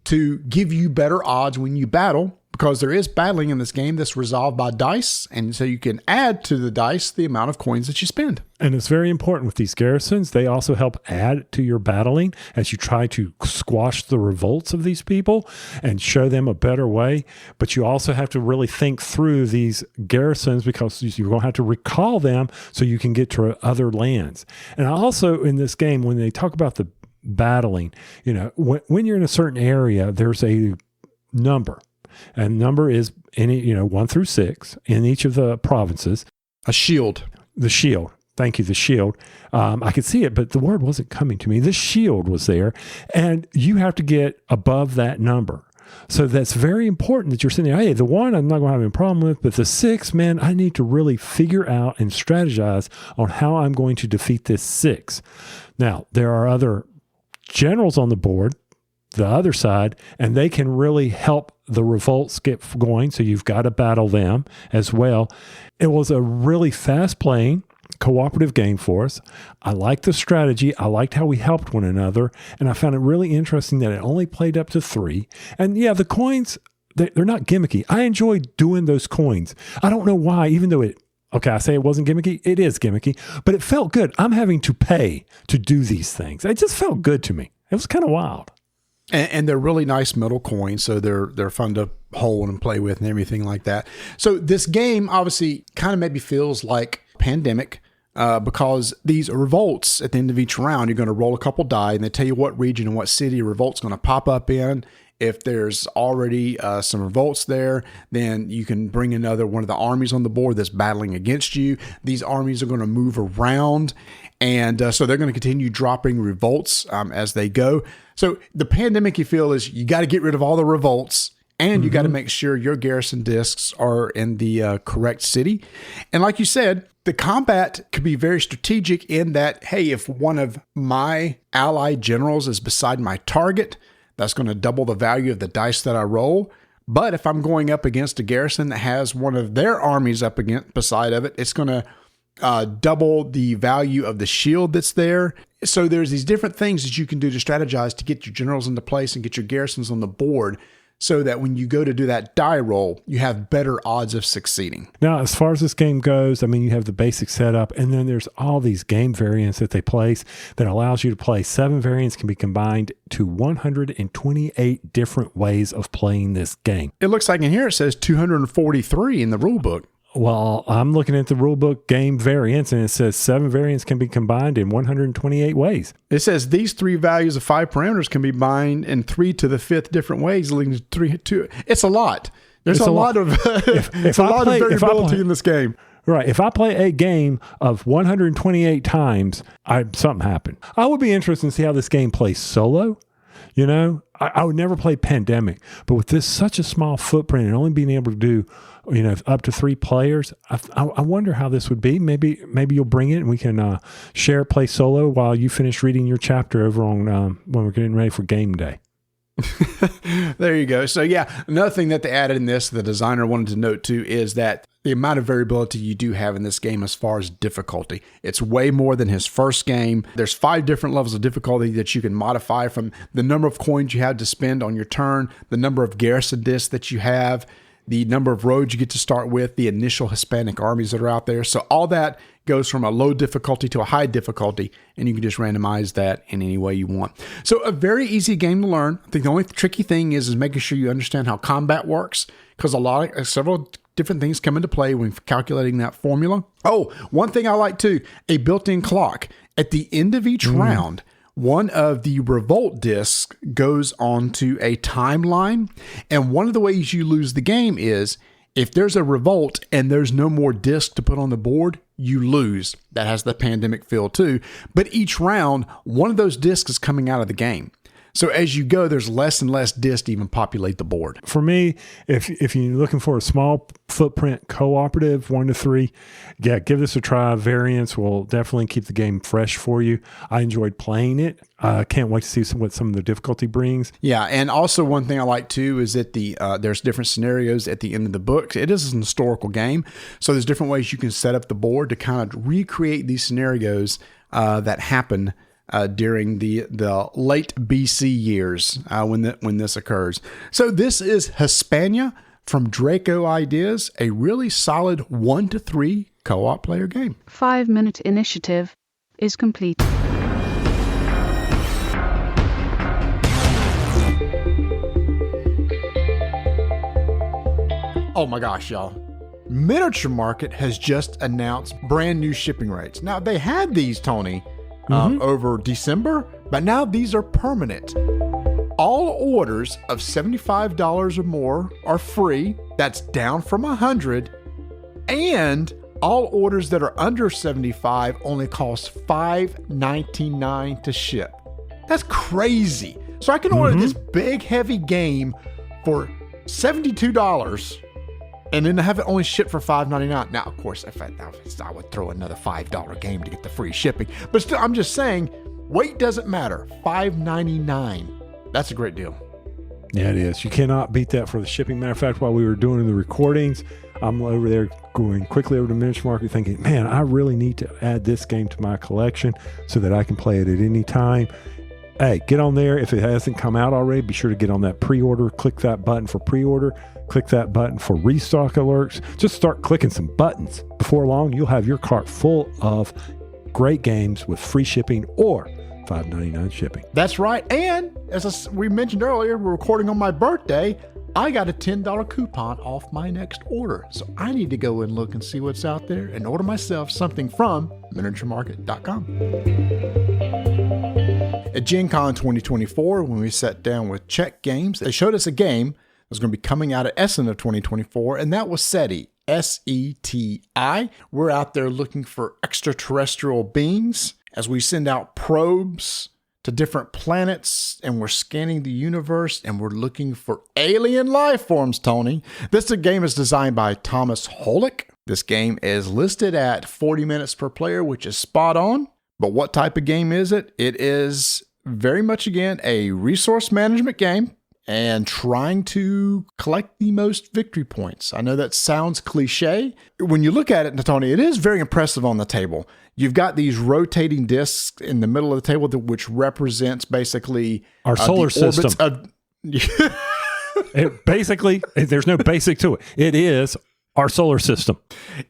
to give you better odds when you battle, because there is battling in this game that's resolved by dice. And so you can add to the dice the amount of coins that you spend. And it's very important with these garrisons. They also help add to your battling as you try to squash the revolts of these people and show them a better way. But you also have to really think through these garrisons, because you're going to have to recall them so you can get to other lands. And also in this game, when they talk about the battling, when you're in a certain area, there's a number. And number is 1 through 6 in each of the provinces. A shield. The shield. Thank you, the shield. I could see it, but the word wasn't coming to me. The shield was there, and you have to get above that number. So that's very important that you're sitting there, hey, the 1 I'm not going to have any problem with, but the 6, man, I need to really figure out and strategize on how I'm going to defeat this 6. Now, there are other generals on the board, the other side, and they can really help the revolts get going. So you've got to battle them as well. It was a really fast playing cooperative game for us. I liked the strategy. I liked how we helped one another. And I found it really interesting that it only played up to 3. And yeah, the coins, they're not gimmicky. I enjoyed doing those coins. I don't know why, even though I say it wasn't gimmicky. It is gimmicky, but it felt good. I'm having to pay to do these things. It just felt good to me. It was kind of wild. And they're really nice metal coins, so they're fun to hold and play with and everything like that. So this game obviously kind of maybe feels like Pandemic, because these revolts at the end of each round, you're going to roll a couple die, and they tell you what region and what city a revolt's going to pop up in. If there's already some revolts there, then you can bring another one of the armies on the board that's battling against you. These armies are going to move around, and so they're going to continue dropping revolts as they go. So the Pandemic, you feel, is you got to get rid of all the revolts, and you got to make sure your garrison discs are in the correct city. And like you said, the combat could be very strategic in that, hey, if one of my allied generals is beside my target, that's going to double the value of the dice that I roll. But if I'm going up against a garrison that has one of their armies up beside of it, it's going to double the value of the shield that's there. So there's these different things that you can do to strategize to get your generals into place and get your garrisons on the board, so that when you go to do that die roll, you have better odds of succeeding. Now, as far as this game goes, I mean, you have the basic setup, and then there's all these game variants that they place that allows you to play. 7 variants can be combined to 128 different ways of playing this game. It looks like in here it says 243 in the rule book. Well, I'm looking at the rulebook game variants, and it says 7 variants can be combined in 128 ways. It says these 3 values of 5 parameters can be combined in 3 to the 5th different ways, leading to 3 to. It's a lot. There's a lot of variability in this game. Right. If I play a game of 128 times, something happened. I would be interested to see how this game plays solo. I would never play Pandemic, but with this such a small footprint and only being able to do, up to 3 players, I wonder how this would be. Maybe you'll bring it and we can share play solo while you finish reading your chapter over on when we're getting ready for game day. There you go. So yeah, another thing that they added in this, the designer wanted to note too, is that the amount of variability you do have in this game as far as difficulty. It's way more than his first game. There's 5 different levels of difficulty that you can modify, from the number of coins you have to spend on your turn, the number of garrison discs that you have, the number of roads you get to start with, the initial Hispanic armies that are out there. So all that goes from a low difficulty to a high difficulty, and you can just randomize that in any way you want. So a very easy game to learn. I think the only tricky thing is making sure you understand how combat works, because several different things come into play when calculating that formula. Oh, one thing I like too, a built-in clock. At the end of each round, one of the revolt discs goes onto a timeline. And one of the ways you lose the game is if there's a revolt and there's no more disc to put on the board, you lose. That has the pandemic feel too. But each round, one of those discs is coming out of the game. So as you go, there's less and less discs to even populate the board. For me, if you're looking for a small footprint cooperative, 1 to 3, yeah, give this a try. Variants will definitely keep the game fresh for you. I enjoyed playing it. I can't wait to see what some of the difficulty brings. Yeah, and also one thing I like too is that there's different scenarios at the end of the book. It is an historical game, so there's different ways you can set up the board to kind of recreate these scenarios that happen during the late BC years when this occurs. So this is Hispania from Draco Ideas, a really solid 1 to 3 co-op player game. 5-minute initiative is complete. Oh my gosh, y'all. Miniature Market has just announced brand new shipping rates. Now, they had these, Tony, over December, but now these are permanent. All orders of $75 or more are free. That's down from $100. And all orders that are under $75 only cost $5.99 to ship. That's crazy. So I can order this big, heavy game for $72 and then have it only shipped for $5.99. Now, of course, if I would throw another $5 game to get the free shipping. But still, I'm just saying, weight doesn't matter. $5.99. That's a great deal. Yeah, it is. You cannot beat that for the shipping. Matter of fact, while we were doing the recordings, I'm over there going quickly over to Miniature Market thinking, man, I really need to add this game to my collection so that I can play it at any time. Hey, get on there. If it hasn't come out already, be sure to get on that pre-order. Click that button for pre-order. Click that button for restock alerts. Just start clicking some buttons. Before long, you'll have your cart full of great games with free shipping or $5.99 shipping. That's right. And as we mentioned earlier, we're recording on my birthday. I got a $10 coupon off my next order. So I need to go and look and see what's out there and order myself something from miniaturemarket.com. At Gen Con 2024, when we sat down with Czech Games, they showed us a game that was going to be coming out at Essen of 2024, and that was Seti, S-E-T-I. We're out there looking for extraterrestrial beings as we send out probes to different planets, and we're scanning the universe, and we're looking for alien life forms, Tony. This game is designed by Thomas Holick. This game is listed at 40 minutes per player, which is spot on. But what type of game is it? It is very much, again, a resource management game and trying to collect the most victory points. I know that sounds cliche. When you look at it, Tony, it is very impressive on the table. You've got these rotating discs in the middle of the table, which represents basically our solar system. Basically, there's no basic to it. It is our solar system.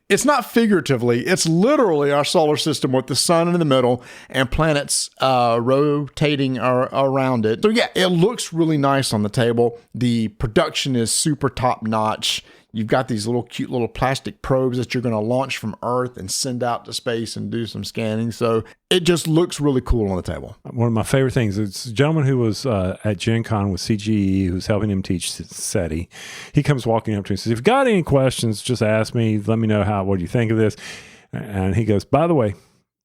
It's not figuratively, it's literally our solar system with the sun in the middle and planets rotating around it. So yeah, it looks really nice on the table. The production is super top notch. You've got these little cute little plastic probes that you're going to launch from Earth and send out to space and do some scanning. So it just looks really cool on the table. One of my favorite things, it's a gentleman who was at Gen Con with CGE who's helping him teach SETI. He comes walking up to me and says, if you've got any questions, just ask me. Let me know what do you think of this? And he goes, by the way,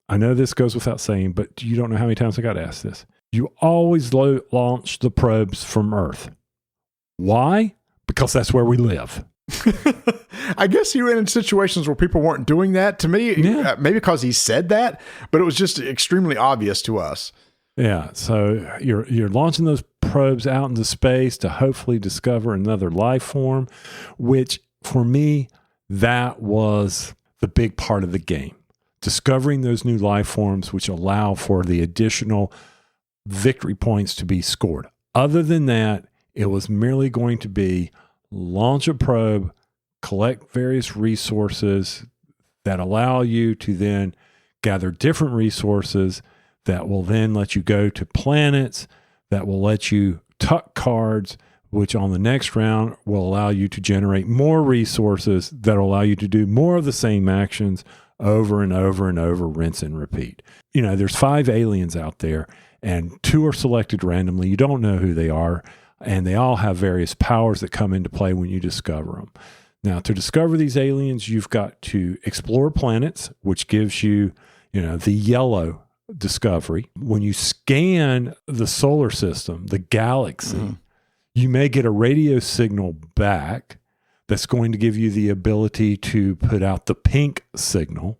I know this goes without saying, but you don't know how many times I got asked this. You always launch the probes from Earth. Why? Because that's where we live. I guess he ran in situations where people weren't doing that. To me, maybe because he said that, but it was just extremely obvious to us. Yeah, so you're launching those probes out into space to hopefully discover another life form, which for me, that was the big part of the game. Discovering those new life forms, which allow for the additional victory points to be scored. Other than that, it was merely going to be launch a probe, collect various resources that allow you to then gather different resources that will then let you go to planets, that will let you tuck cards, which on the next round will allow you to generate more resources that will allow you to do more of the same actions over and over and over, rinse and repeat. There's 5 aliens out there, and 2 are selected randomly. You don't know who they are, and they all have various powers that come into play when you discover them. Now, to discover these aliens, you've got to explore planets, which gives you, the yellow discovery. When you scan the solar system, the galaxy, you may get a radio signal back that's going to give you the ability to put out the pink signal.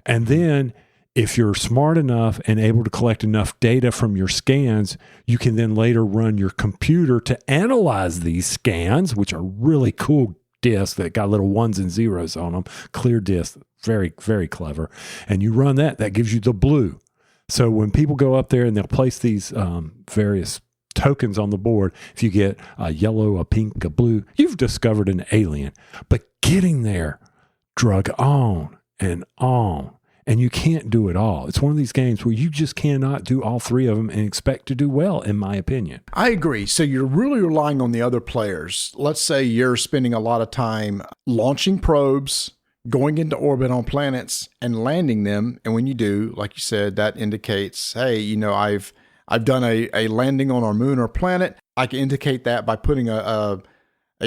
And then if you're smart enough and able to collect enough data from your scans, you can then later run your computer to analyze these scans, which are really cool discs that got little 1s and 0s on them, clear discs, very, very clever. And you run that gives you the blue. So when people go up there and they'll place these various tokens on the board, if you get a yellow, a pink, a blue, you've discovered an alien. But getting there drug on, and you can't do it all. It's one of these games where you just cannot do all 3 of them and expect to do well, in my opinion. I agree. So you're really relying on the other players. Let's say you're spending a lot of time launching probes, going into orbit on planets, and landing them. And when you do, like you said, that indicates, hey, I've done a landing on our moon or planet. I can indicate that by putting a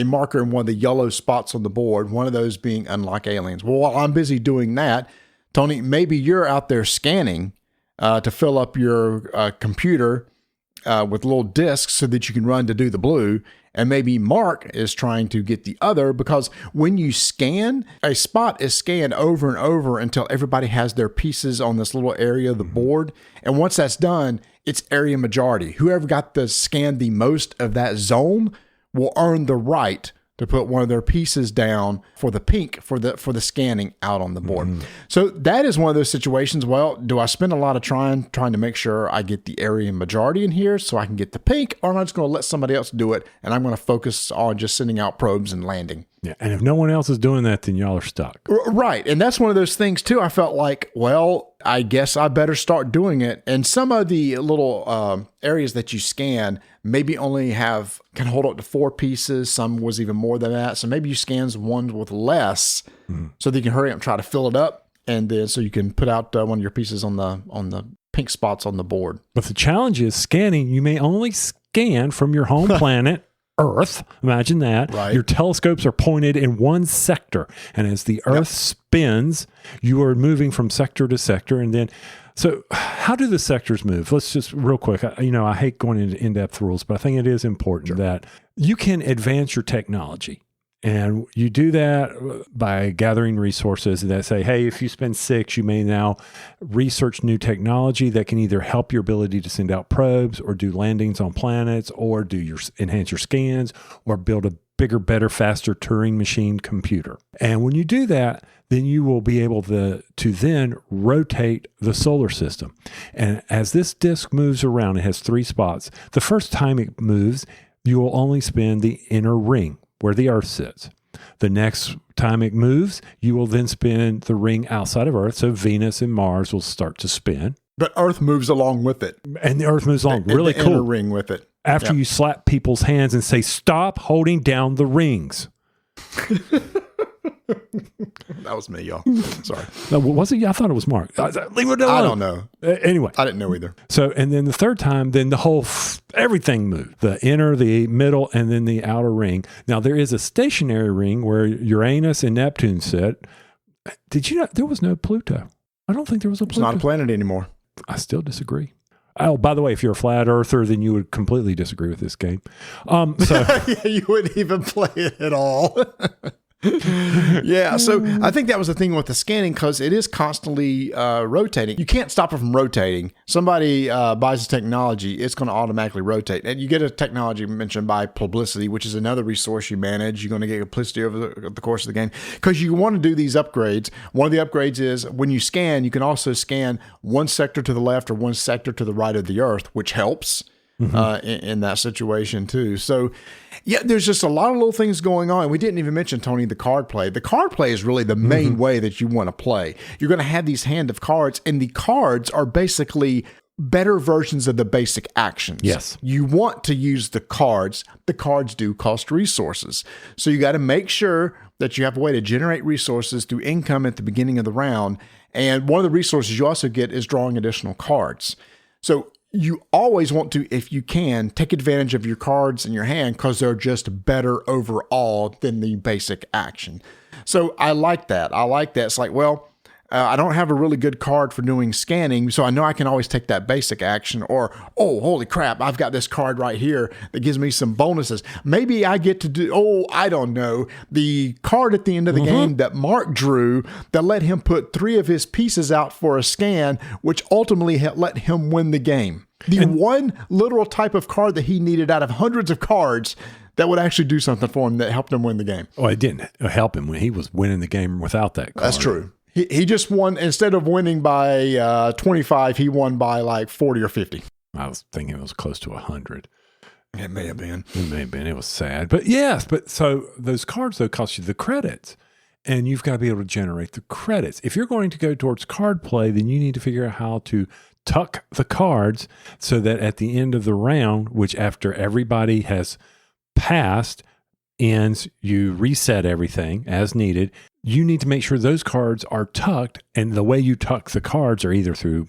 marker in one of the yellow spots on the board, one of those being unlock aliens. Well, while I'm busy doing that, Tony, maybe you're out there scanning to fill up your computer with little discs so that you can run to do the blue. And maybe Mark is trying to get the other, because when you scan, a spot is scanned over and over until everybody has their pieces on this little area of the board. And once that's done, it's area majority. Whoever got the scan the most of that zone will earn the right to put one of their pieces down for the pink for the scanning out on the board. So that is one of those situations. Well, do I spend a lot of trying to make sure I get the area majority in here so I can get the pink, or am I just going to let somebody else do it and I'm going to focus on just sending out probes and landing? Yeah, and if no one else is doing that, then y'all are stuck. Right. And that's one of those things too. I felt like, well, I guess I better start doing it. And some of the little areas that you scan maybe only can hold up to 4 pieces. Some was even more than that. So maybe you scan ones with less so that you can hurry up and try to fill it up. And then so you can put out one of your pieces on the pink spots on the board. But the challenge is scanning. You may only scan from your home planet, Earth. Imagine that. Right. Your telescopes are pointed in one sector. And as the Earth spins, you are moving from sector to sector. And then, so how do the sectors move? Let's just real quick. I hate going into in-depth rules, but I think it is important that you can advance your technology. And you do that by gathering resources that say, hey, if you spend 6, you may now research new technology that can either help your ability to send out probes or do landings on planets or enhance your scans or build a bigger, better, faster Turing machine computer. And when you do that, then you will be able to then rotate the solar system. And as this disk moves around, it has 3 spots. The first time it moves, you will only spin the inner ring, where the Earth sits. The next time it moves, you will then spin the ring outside of Earth. So Venus and Mars will start to spin. But Earth moves along with it. And the Earth moves along. Really cool. Inner ring with it. After you slap people's hands and say, stop holding down the rings. That was me, y'all. Sorry. No, was it? I thought it was Mark. Leave it alone. I don't know. Anyway. I didn't know either. So, and then the third time, then the whole, everything moved. The inner, the middle, and then the outer ring. Now, there is a stationary ring where Uranus and Neptune sit. Did you know there was no Pluto? I don't think there was a Pluto. It's not a planet anymore. I still disagree. Oh, by the way, if you're a flat earther, then you would completely disagree with this game. Yeah, you wouldn't even play it at all. Yeah, so I think that was the thing with the scanning, because it is constantly rotating. You can't stop it from rotating. Somebody buys the technology, it's going to automatically rotate. And you get a technology mentioned by publicity, which is another resource you manage. You're going to get publicity over the course of the game because you want to do these upgrades. One of the upgrades is when you scan, you can also scan one sector to the left or one sector to the right of the Earth, which helps. In that situation too. So yeah, there's just a lot of little things going on. We didn't even mention, Tony, the card play. The card play is really the main way that you want to play. You're going to have these hand of cards, and the cards are basically better versions of the basic actions. Yes. You want to use the cards. The cards do cost resources. So you got to make sure that you have a way to generate resources through income at the beginning of the round. And one of the resources you also get is drawing additional cards. So you always want to, if you can, take advantage of your cards in your hand because they're just better overall than the basic action. So I like that. It's like, well, I don't have a really good card for doing scanning, so I know I can always take that basic action. Or, oh, holy crap, I've got this card right here that gives me some bonuses. Maybe I get to do, I don't know, the card at the end of the game that Mark drew that let him put 3 of his pieces out for a scan, which ultimately let him win the game. The one literal type of card that he needed out of hundreds of cards that would actually do something for him that helped him win the game. Well, it didn't help him when he was winning the game without that card. That's true. He just won, instead of winning by 25, he won by like 40 or 50. I was thinking it was close to 100. It may have been. It was sad. But yes, so those cards, though, cost you the credits. And you've got to be able to generate the credits. If you're going to go towards card play, then you need to figure out how to tuck the cards so that at the end of the round, which after everybody has passed, ends, you reset everything as needed. You need to make sure those cards are tucked, and the way you tuck the cards are either through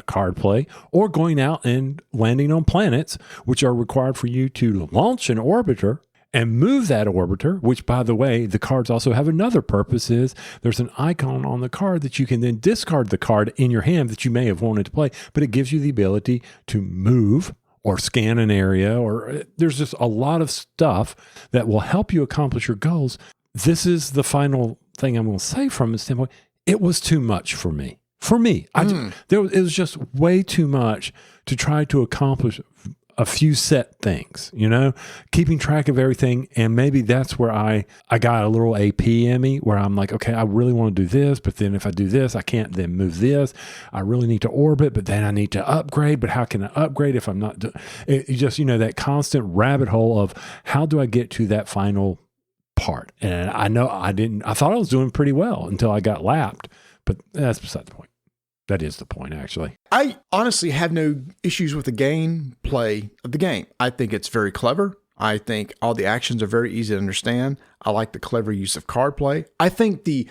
card play or going out and landing on planets, which are required for you to launch an orbiter and move that orbiter, which, by the way, the cards also have another purpose. Is there's an icon on the card that you can then discard the card in your hand that you may have wanted to play, but it gives you the ability to move or scan an area, or there's just a lot of stuff that will help you accomplish your goals. This is the final thing I'm going to say from this standpoint. It was too much for me. It was just way too much to try to accomplish a few set things, keeping track of everything. And maybe that's where I got a little AP in me, where I'm like, okay, I really want to do this, but then if I do this, I can't then move this. I really need to orbit, but then I need to upgrade. But how can I upgrade if I'm not that constant rabbit hole of how do I get to that final part? And I thought I was doing pretty well until I got lapped, but that's beside the point. That is the point, actually. I honestly have no issues with the gameplay of the game. I think it's very clever. I think all the actions are very easy to understand. I like the clever use of card play. I think the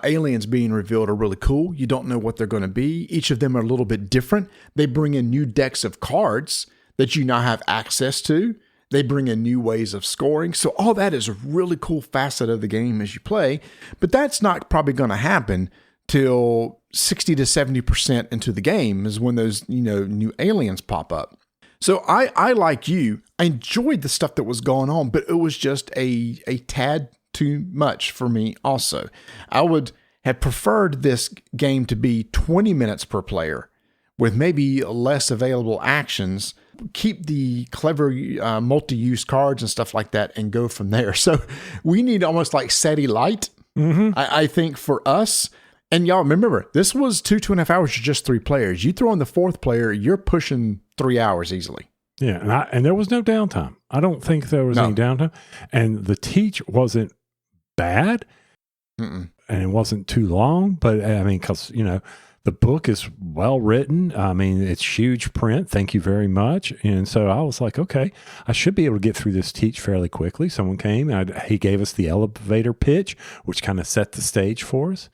aliens being revealed are really cool. You don't know what they're going to be. Each of them are a little bit different. They bring in new decks of cards that you now have access to. They bring in new ways of scoring. So all that is a really cool facet of the game as you play. But that's not probably going to happen till 60 to 70% into the game is when those, new aliens pop up. So I like you, I enjoyed the stuff that was going on, but it was just a tad too much for me also. I would have preferred this game to be 20 minutes per player with maybe less available actions. Keep the clever multi-use cards and stuff like that and go from there. So we need almost like Seti Light, I think, for us. And y'all remember, this was 2.5 hours for just 3 players. You throw in the 4th player, you're pushing 3 hours easily. Yeah, and there was no downtime. I don't think there was any downtime. And the teach wasn't bad, and it wasn't too long. But I mean, because the book is well written. I mean, it's huge print. Thank you very much. And so I was like, okay, I should be able to get through this teach fairly quickly. Someone came, he gave us the elevator pitch, which kind of set the stage for us.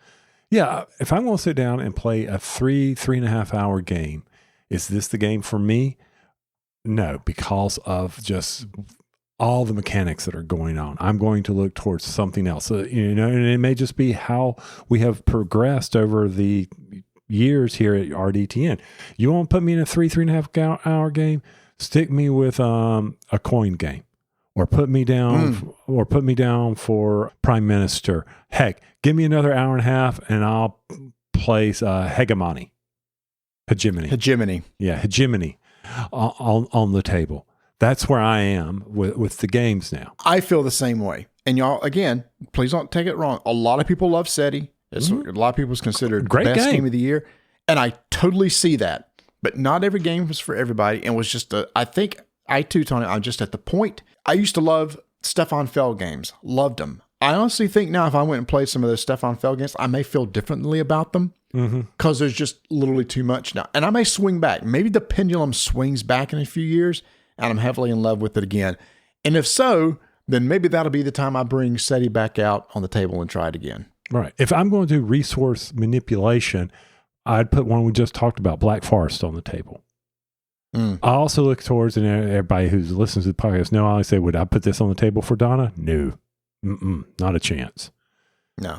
Yeah, if I'm going to sit down and play a 3.5 hour game, is this the game for me? No, because of just all the mechanics that are going on. I'm going to look towards something else. And it may just be how we have progressed over the years here at RDTN. You want to put me in a 3.5 hour game? Stick me with a coin game. Or put me down for Prime Minister. Heck, give me another hour and a half, and I'll place Hegemony. Yeah, Hegemony on the table. That's where I am with the games now. I feel the same way. And y'all, again, please don't take it wrong. A lot of people love Seti. It's a lot of people considered the best game of the year, and I totally see that. But not every game was for everybody, and was just I think I too, Tony, I'm just at the point. I used to love Stefan Feld games. Loved them. I honestly think now if I went and played some of those Stefan Feld games, I may feel differently about them because there's just literally too much now. And I may swing back. Maybe the pendulum swings back in a few years and I'm heavily in love with it again. And if so, then maybe that'll be the time I bring Seti back out on the table and try it again. Right. If I'm going to do resource manipulation, I'd put one we just talked about, Black Forest, on the table. I also look towards, and everybody who listens to the podcast know, I always say, would I put this on the table for Donna? No. Not a chance. No.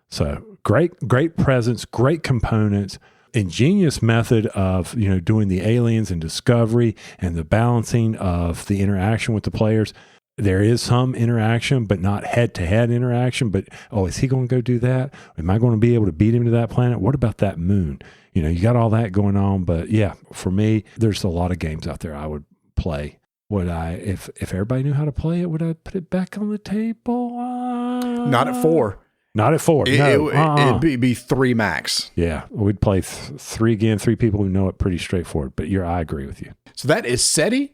So great presence, great components, ingenious method of, doing the aliens and discovery and the balancing of the interaction with the players. There is some interaction, but not head-to-head interaction. But, is he going to go do that? Am I going to be able to beat him to that planet? What about that moon? You got all that going on. But, yeah, for me, there's a lot of games out there I would play. Would I, if everybody knew how to play it, would I put it back on the table? Not at 4. Not at 4. It'd be 3 max. Yeah, we'd play 3 again, 3 people who know it pretty straightforward. But I agree with you. So that is Seti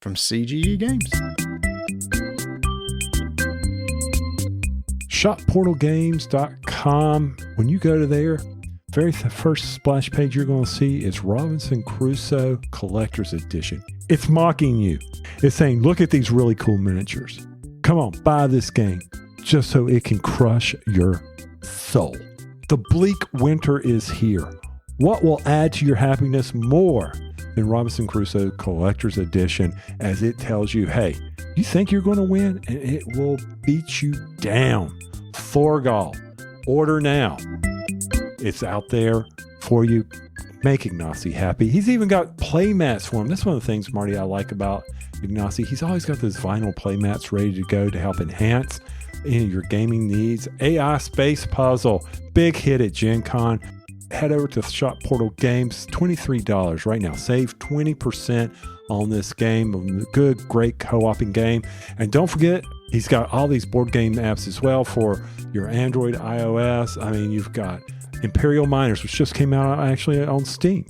from CGE Games. ShopPortalGames.com. When you go to there, very first splash page you're going to see is Robinson Crusoe Collector's Edition. It's mocking you. It's saying, look at these really cool miniatures. Come on, buy this game just so it can crush your soul. The bleak winter is here. What will add to your happiness more than Robinson Crusoe Collector's Edition, as it tells you, hey, you think you're going to win and it will beat you down. Thorgal. Order now. It's out there for you. Make Ignacy happy. He's even got play mats for him. That's one of the things, Marty, I like about Ignacy. He's always got those vinyl play mats ready to go to help enhance your gaming needs. AI Space Puzzle. Big hit at Gen Con. Head over to Shop Portal Games. $23 right now. Save 20% on this game. Good, great co-oping game. And don't forget, he's got all these board game apps as well for your Android, iOS. I mean, you've got Imperial Miners, which just came out actually on Steam.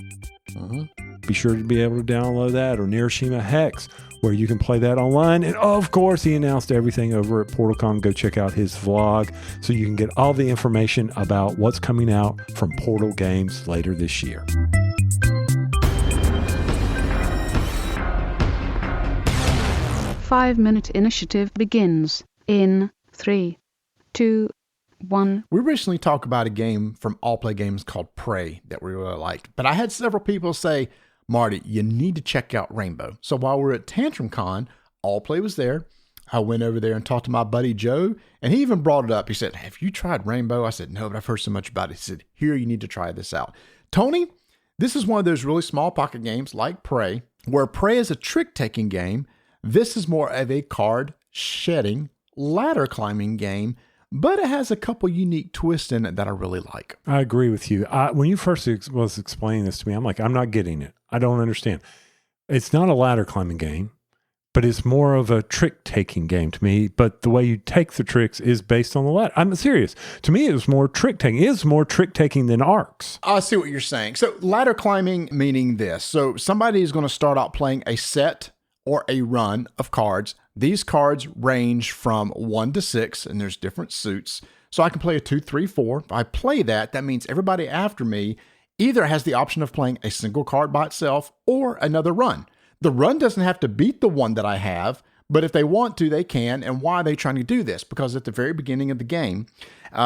Be sure to be able to download that, or Nirishima Hex, where you can play that online. And of course, he announced everything over at PortalCon. Go check out his vlog so you can get all the information about what's coming out from Portal Games later this year. Five-minute initiative begins in 3, 2, 1. We recently talked about a game from All Play Games called Prey that we really liked, but I had several people say, Marty, you need to check out Rainbow. So while we were at Tantrum Con, All Play was there. I went over there and talked to my buddy Joe, and he even brought it up. He said, have you tried Rainbow? I said, no, but I've heard so much about it. He said, here, you need to try this out. Tony, this is one of those really small pocket games like Prey, where Prey is a trick-taking game. This is more of a card-shedding, ladder-climbing game, but it has a couple unique twists in it that I really like. I agree with you. When you first was explaining this to me, I'm like, I'm not getting it. I don't understand. It's not a ladder climbing game, but it's more of a trick-taking game to me. But the way you take the tricks is based on the ladder. I'm serious. To me, it was more trick-taking. It is more trick-taking than Arcs. I see what you're saying. So ladder climbing meaning this. So somebody is going to start out playing a set or a run of cards. These cards range from 1 to 6, and there's different suits. So I can play a 2, 3, 4. If I play that, that means everybody after me either has the option of playing a single card by itself or another run. The run doesn't have to beat the one that I have, but if they want to, they can. And why are they trying to do this? Because at the very beginning of the game,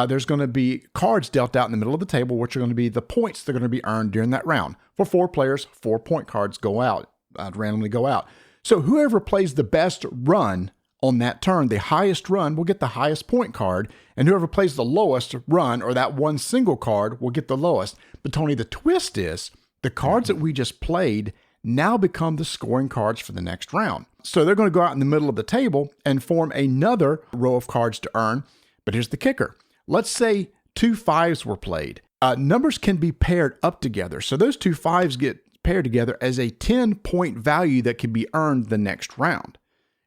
there's going to be cards dealt out in the middle of the table, which are going to be the points that are going to be earned during that round. For 4 players, 4 point cards go out, randomly go out. So whoever plays the best run on that turn, the highest run, will get the highest point card, and whoever plays the lowest run, or that one single card, will get the lowest. But Tony, the twist is the cards that we just played now become the scoring cards for the next round. So they're going to go out in the middle of the table and form another row of cards to earn. But here's the kicker. Let's say 2 5s were played. Numbers can be paired up together. So those 2 5s get paired together as a 10-point value that can be earned the next round.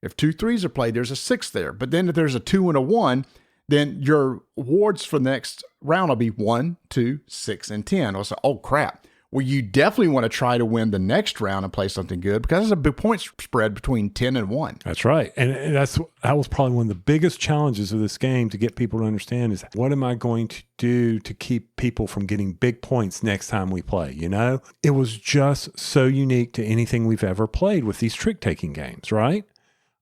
If 2 3s are played, there's a 6 there. But then if there's a 2 and a 1, then your awards for the next round will be 1, 2, 6, and 10. I'll say, oh crap, well, you definitely want to try to win the next round and play something good because there's a big point spread between 10 and 1. That's right. And that was probably one of the biggest challenges of this game to get people to understand is what am I going to do to keep people from getting big points next time we play, you know? It was just so unique to anything we've ever played with these trick-taking games, right?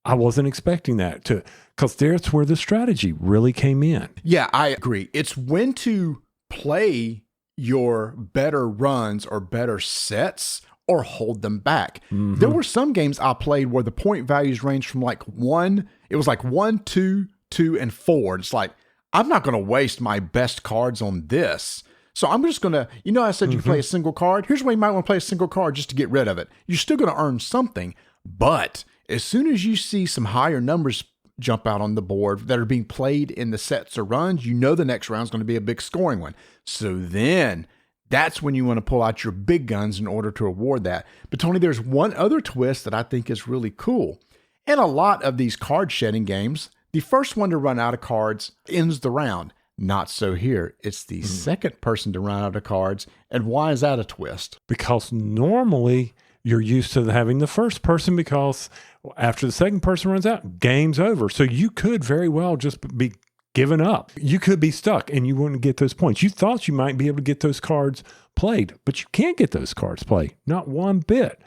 I wasn't expecting that because that's where the strategy really came in. Yeah, I agree. It's when to play your better runs or better sets or hold them back. Mm-hmm. There were some games I played where the point values ranged from like 1, it was like 1, 2, 2, and 4. It's like, I'm not going to waste my best cards on this. So I'm just going to, you know, I said you play a single card. Here's why you might want to play a single card just to get rid of it. You're still going to earn something, but as soon as you see some higher numbers jump out on the board that are being played in the sets or runs, you know the next round is going to be a big scoring one. So then that's when you want to pull out your big guns in order to award that. But Tony, there's one other twist that I think is really cool. In a lot of these card shedding games, the first one to run out of cards ends the round. Not so here. It's the second person to run out of cards. And why is that a twist? Because normally you're used to having the first person because after the second person runs out, game's over. So you could very well just be given up. You could be stuck and you wouldn't get those points. You thought you might be able to get those cards played, but you can't get those cards played. Not one bit.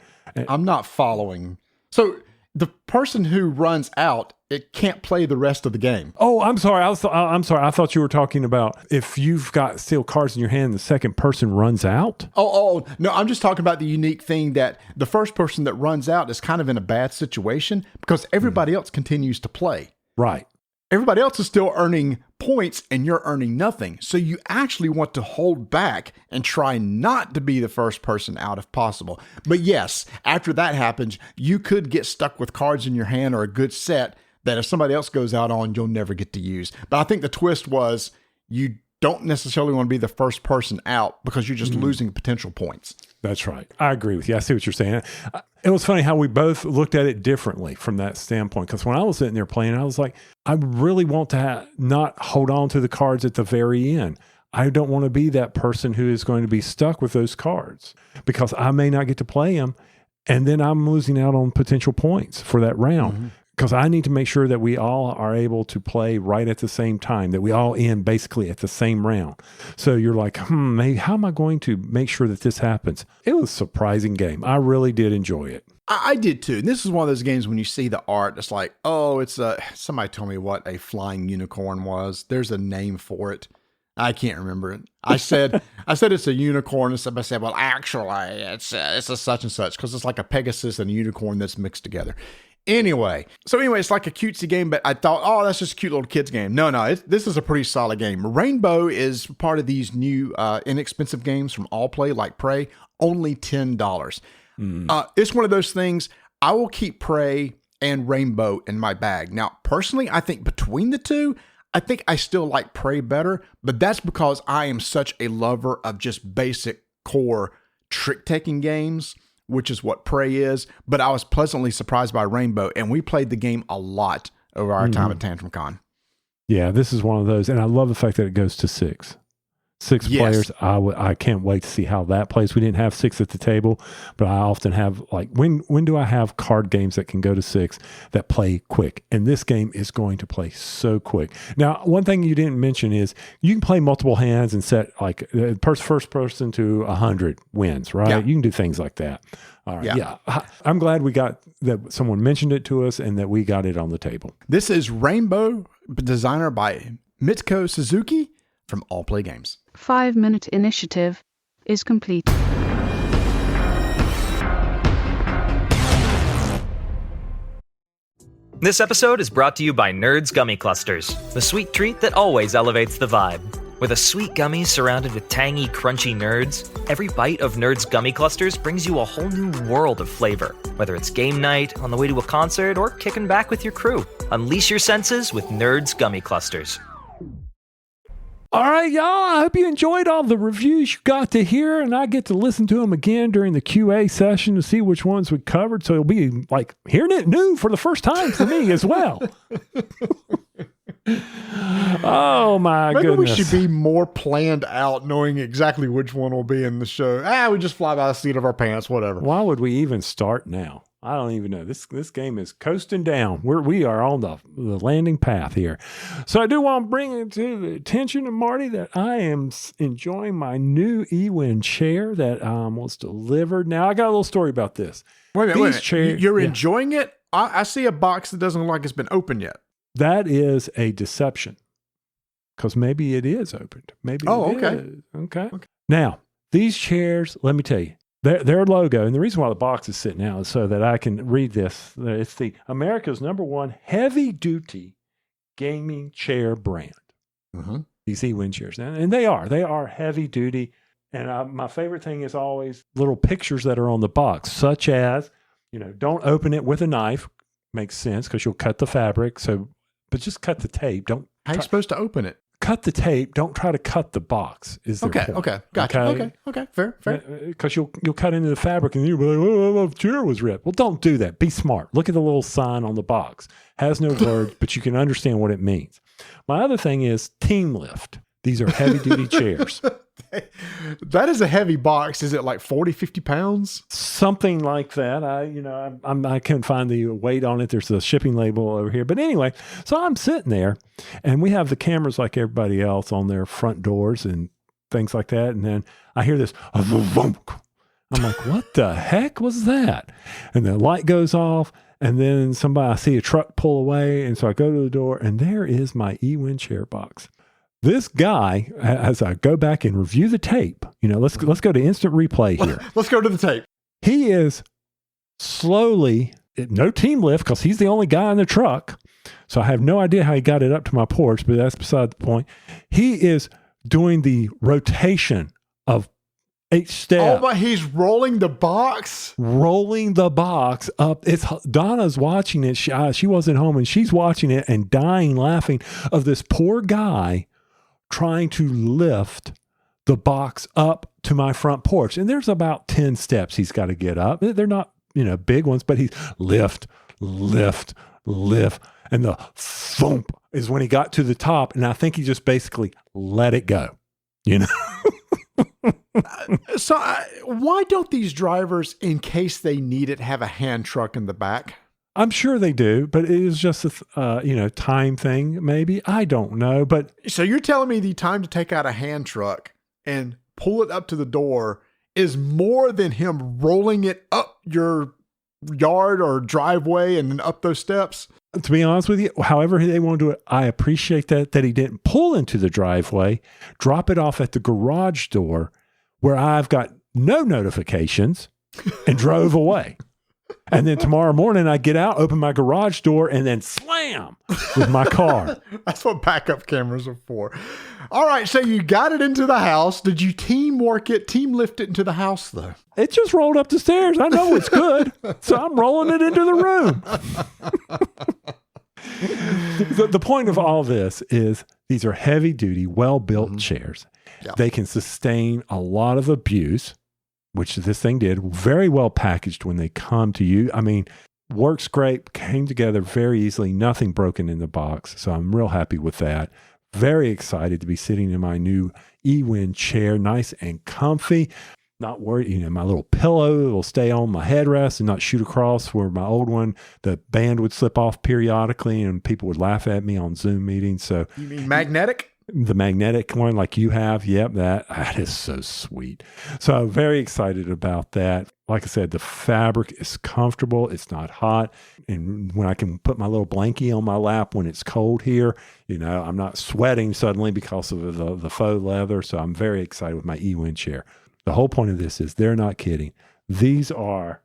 I'm not following. So the person who runs out, it can't play the rest of the game. Oh, I'm sorry. I'm sorry. I thought you were talking about if you've got still cards in your hand, the second person runs out. Oh, no, I'm just talking about the unique thing that the first person that runs out is kind of in a bad situation because everybody else continues to play. Right. Everybody else is still earning points and you're earning nothing. So you actually want to hold back and try not to be the first person out if possible. But yes, after that happens, you could get stuck with cards in your hand or a good set that if somebody else goes out on, you'll never get to use. But I think the twist was you don't necessarily want to be the first person out because you're just losing potential points. That's right. I agree with you. I see what you're saying. It was funny how we both looked at it differently from that standpoint. Because when I was sitting there playing, I was like, I really want to not hold on to the cards at the very end. I don't want to be that person who is going to be stuck with those cards because I may not get to play them. And then I'm losing out on potential points for that round. Because I need to make sure that we all are able to play right at the same time, that we all end basically at the same round. So you're like, maybe, how am I going to make sure that this happens? It was a surprising game. I really did enjoy it. I did too. And this is one of those games when you see the art, it's like, oh, it's somebody told me what a flying unicorn was. There's a name for it. I can't remember it. I said it's a unicorn, and somebody said, well, actually, it's a such and such because it's like a Pegasus and a unicorn that's mixed together. Anyway, it's like a cutesy game, but I thought, oh, that's just a cute little kids game. No, this is a pretty solid game. Rainbow is part of these new inexpensive games from Allplay, like Prey, only $10. It's one of those things, I will keep Prey and Rainbow in my bag. Now, personally, I think between the two, I think I still like Prey better, but that's because I am such a lover of just basic core trick-taking games, which is what Prey is, but I was pleasantly surprised by Rainbow, and we played the game a lot over our time at Tantrum Con. Yeah, this is one of those, and I love the fact that it goes to 6. 6 players. I can't wait to see how that plays. We didn't have 6 at the table, but I often have, like, when do I have card games that can go to 6 that play quick? And this game is going to play so quick. Now, one thing you didn't mention is you can play multiple hands and set, like, first person to 100 wins, right? Yeah. You can do things like that. All right. Yeah. I'm glad we got that someone mentioned it to us and that we got it on the table. This is Rainbow, designer by Mitsuko Suzuki from Allplay Games. 5-minute initiative is complete. This episode is brought to you by Nerds Gummy Clusters, the sweet treat that always elevates the vibe. With a sweet gummy surrounded with tangy, crunchy nerds, every bite of Nerds Gummy Clusters brings you a whole new world of flavor. Whether it's game night, on the way to a concert, or kicking back with your crew, unleash your senses with Nerds Gummy Clusters. All right, y'all, I hope you enjoyed all the reviews you got to hear, and I get to listen to them again during the QA session to see which ones we covered. So it'll be like hearing it new for the first time for me as well. Oh my Maybe goodness. we should be more planned out, knowing exactly which one will be in the show. We just fly by the seat of our pants, whatever. Why would we even start now? I don't even know. This game is coasting down. We are on the landing path here. So I do want to bring it to the attention of Marty that I am enjoying my new Ewin chair that was delivered. Now, I got a little story about this. Wait a minute. Chairs, You're enjoying it? I see a box that doesn't look like it's been opened yet. That is a deception because maybe it is opened. Maybe okay. Is. Okay. Now, these chairs, let me tell you, their logo, and the reason why the box is sitting out is so that I can read this. It's the America's #1 heavy-duty gaming chair brand. Mm-hmm. These Ewin chairs. And they are heavy-duty. And my favorite thing is always little pictures that are on the box, such as, don't open it with a knife. Makes sense because you'll cut the fabric. But just cut the tape. How are you supposed to open it? Cut the tape. Don't try to cut the box. Is the point. Okay, gotcha. Okay, fair. Because you'll cut into the fabric and you'll be like, oh, the chair was ripped. Well, don't do that. Be smart. Look at the little sign on the box. Has no words, but you can understand what it means. My other thing is team lift. These are heavy duty chairs. That is a heavy box. Is it like 40, 50 pounds? Something like that. I can't find the weight on it. There's a shipping label over here. But anyway, so I'm sitting there and we have the cameras like everybody else on their front doors and things like that. And then I hear this, I'm like, what the heck was that? And the light goes off. And then I see a truck pull away. And so I go to the door and there is my Ewin chair box. This guy, as I go back and review the tape, let's go to instant replay here. Let's go to the tape. He is slowly, no team lift because he's the only guy in the truck. So I have no idea how he got it up to my porch, but that's beside the point. He is doing the rotation of each step. Oh, but he's rolling the box? Rolling the box up. Donna's watching it. She wasn't home and she's watching it and dying laughing of this poor guy trying to lift the box up to my front porch. And there's about 10 steps he's got to get up. They're not, big ones, but he's lift. And the thump is when he got to the top. And I think he just basically let it go, So why don't these drivers, in case they need it, have a hand truck in the back? I'm sure they do, but it is just a time thing. Maybe I don't know. But so you're telling me the time to take out a hand truck and pull it up to the door is more than him rolling it up your yard or driveway and then up those steps? To be honest with you, however they want to do it, I appreciate that he didn't pull into the driveway, drop it off at the garage door where I've got no notifications and drove away. And then tomorrow morning I get out, open my garage door, and then slam with my car. That's what backup cameras are for. All right, so you got it into the house. Did you team lift it into the house, though? It just rolled up the stairs. I know it's good, so I'm rolling it into the room. The point of all this is these are heavy-duty, well-built chairs. Yeah. They can sustain a lot of abuse, which this thing did, very well packaged when they come to you. I mean, works great, came together very easily, nothing broken in the box. So I'm real happy with that. Very excited to be sitting in my new Ewin chair, nice and comfy. Not worried, my little pillow will stay on my headrest and not shoot across where my old one, the band would slip off periodically and people would laugh at me on Zoom meetings. So you mean magnetic? The magnetic one like you have. Yep, that is so sweet. So I'm very excited about that. Like I said, the fabric is comfortable. It's not hot. And when I can put my little blankie on my lap when it's cold here, I'm not sweating suddenly because of the faux leather. So I'm very excited with my Ewin chair. The whole point of this is they're not kidding. These are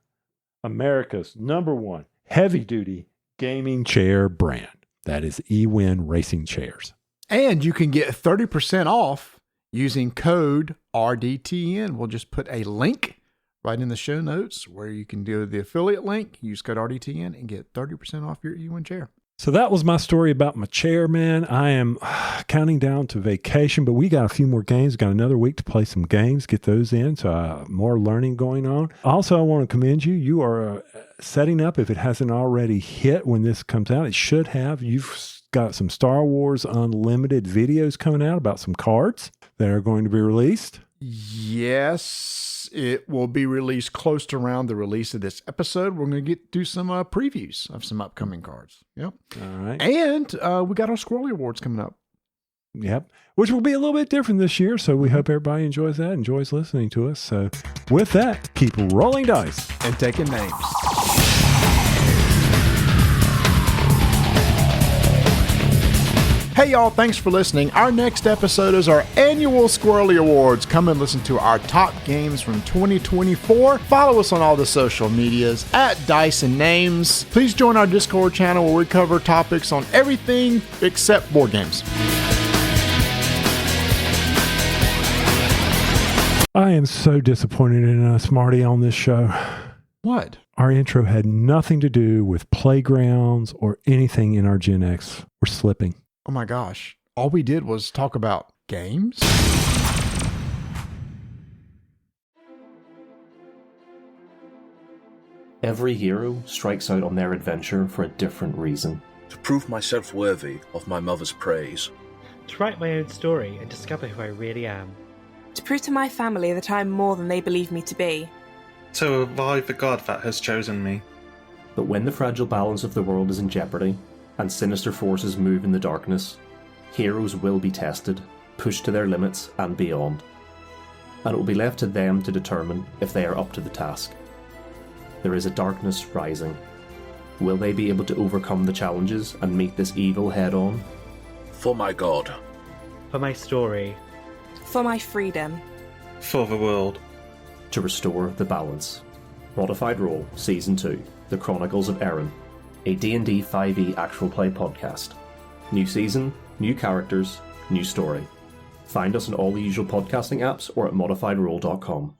America's #1 heavy-duty gaming chair brand. That is Ewin Racing Chairs. And you can get 30% off using code RDTN. We'll just put a link right in the show notes where you can do the affiliate link, use code RDTN, and get 30% off your Ewin chair. So that was my story about my chair, man. I am counting down to vacation, but we got a few more games. Got another week to play some games, get those in. So more learning going on. Also, I want to commend you. You are setting up, if it hasn't already hit when this comes out, it should have. You've got some Star Wars Unlimited videos coming out about some cards that are going to be released. Yes, it will be released close to around the release of this episode. We're going to do some previews of some upcoming cards. Yep. All right. And we got our Squirrely Awards coming up. Yep. Which will be a little bit different this year. So we hope everybody enjoys that, enjoys listening to us. So with that, keep rolling dice and taking names. Hey y'all, thanks for listening. Our next episode is our annual Squirrely Awards. Come and listen to our top games from 2024. Follow us on all the social medias at Dice and Names. Please join our Discord channel where we cover topics on everything except board games. I am so disappointed in us, Marty, on this show. What? Our intro had nothing to do with playgrounds or anything in our Gen X. We're slipping. Oh my gosh. All we did was talk about games? Every hero strikes out on their adventure for a different reason. To prove myself worthy of my mother's praise. To write my own story and discover who I really am. To prove to my family that I am more than they believe me to be. To revive the god that has chosen me. But when the fragile balance of the world is in jeopardy, and sinister forces move in the darkness, heroes will be tested, pushed to their limits and beyond. And it will be left to them to determine if they are up to the task. There is a darkness rising. Will they be able to overcome the challenges and meet this evil head-on? For my god. For my story. For my freedom. For the world. To restore the balance. Modified Role Season 2, The Chronicles of Erin. A D&D 5e actual play podcast. New season, new characters, new story. Find us on all the usual podcasting apps or at modifiedrole.com.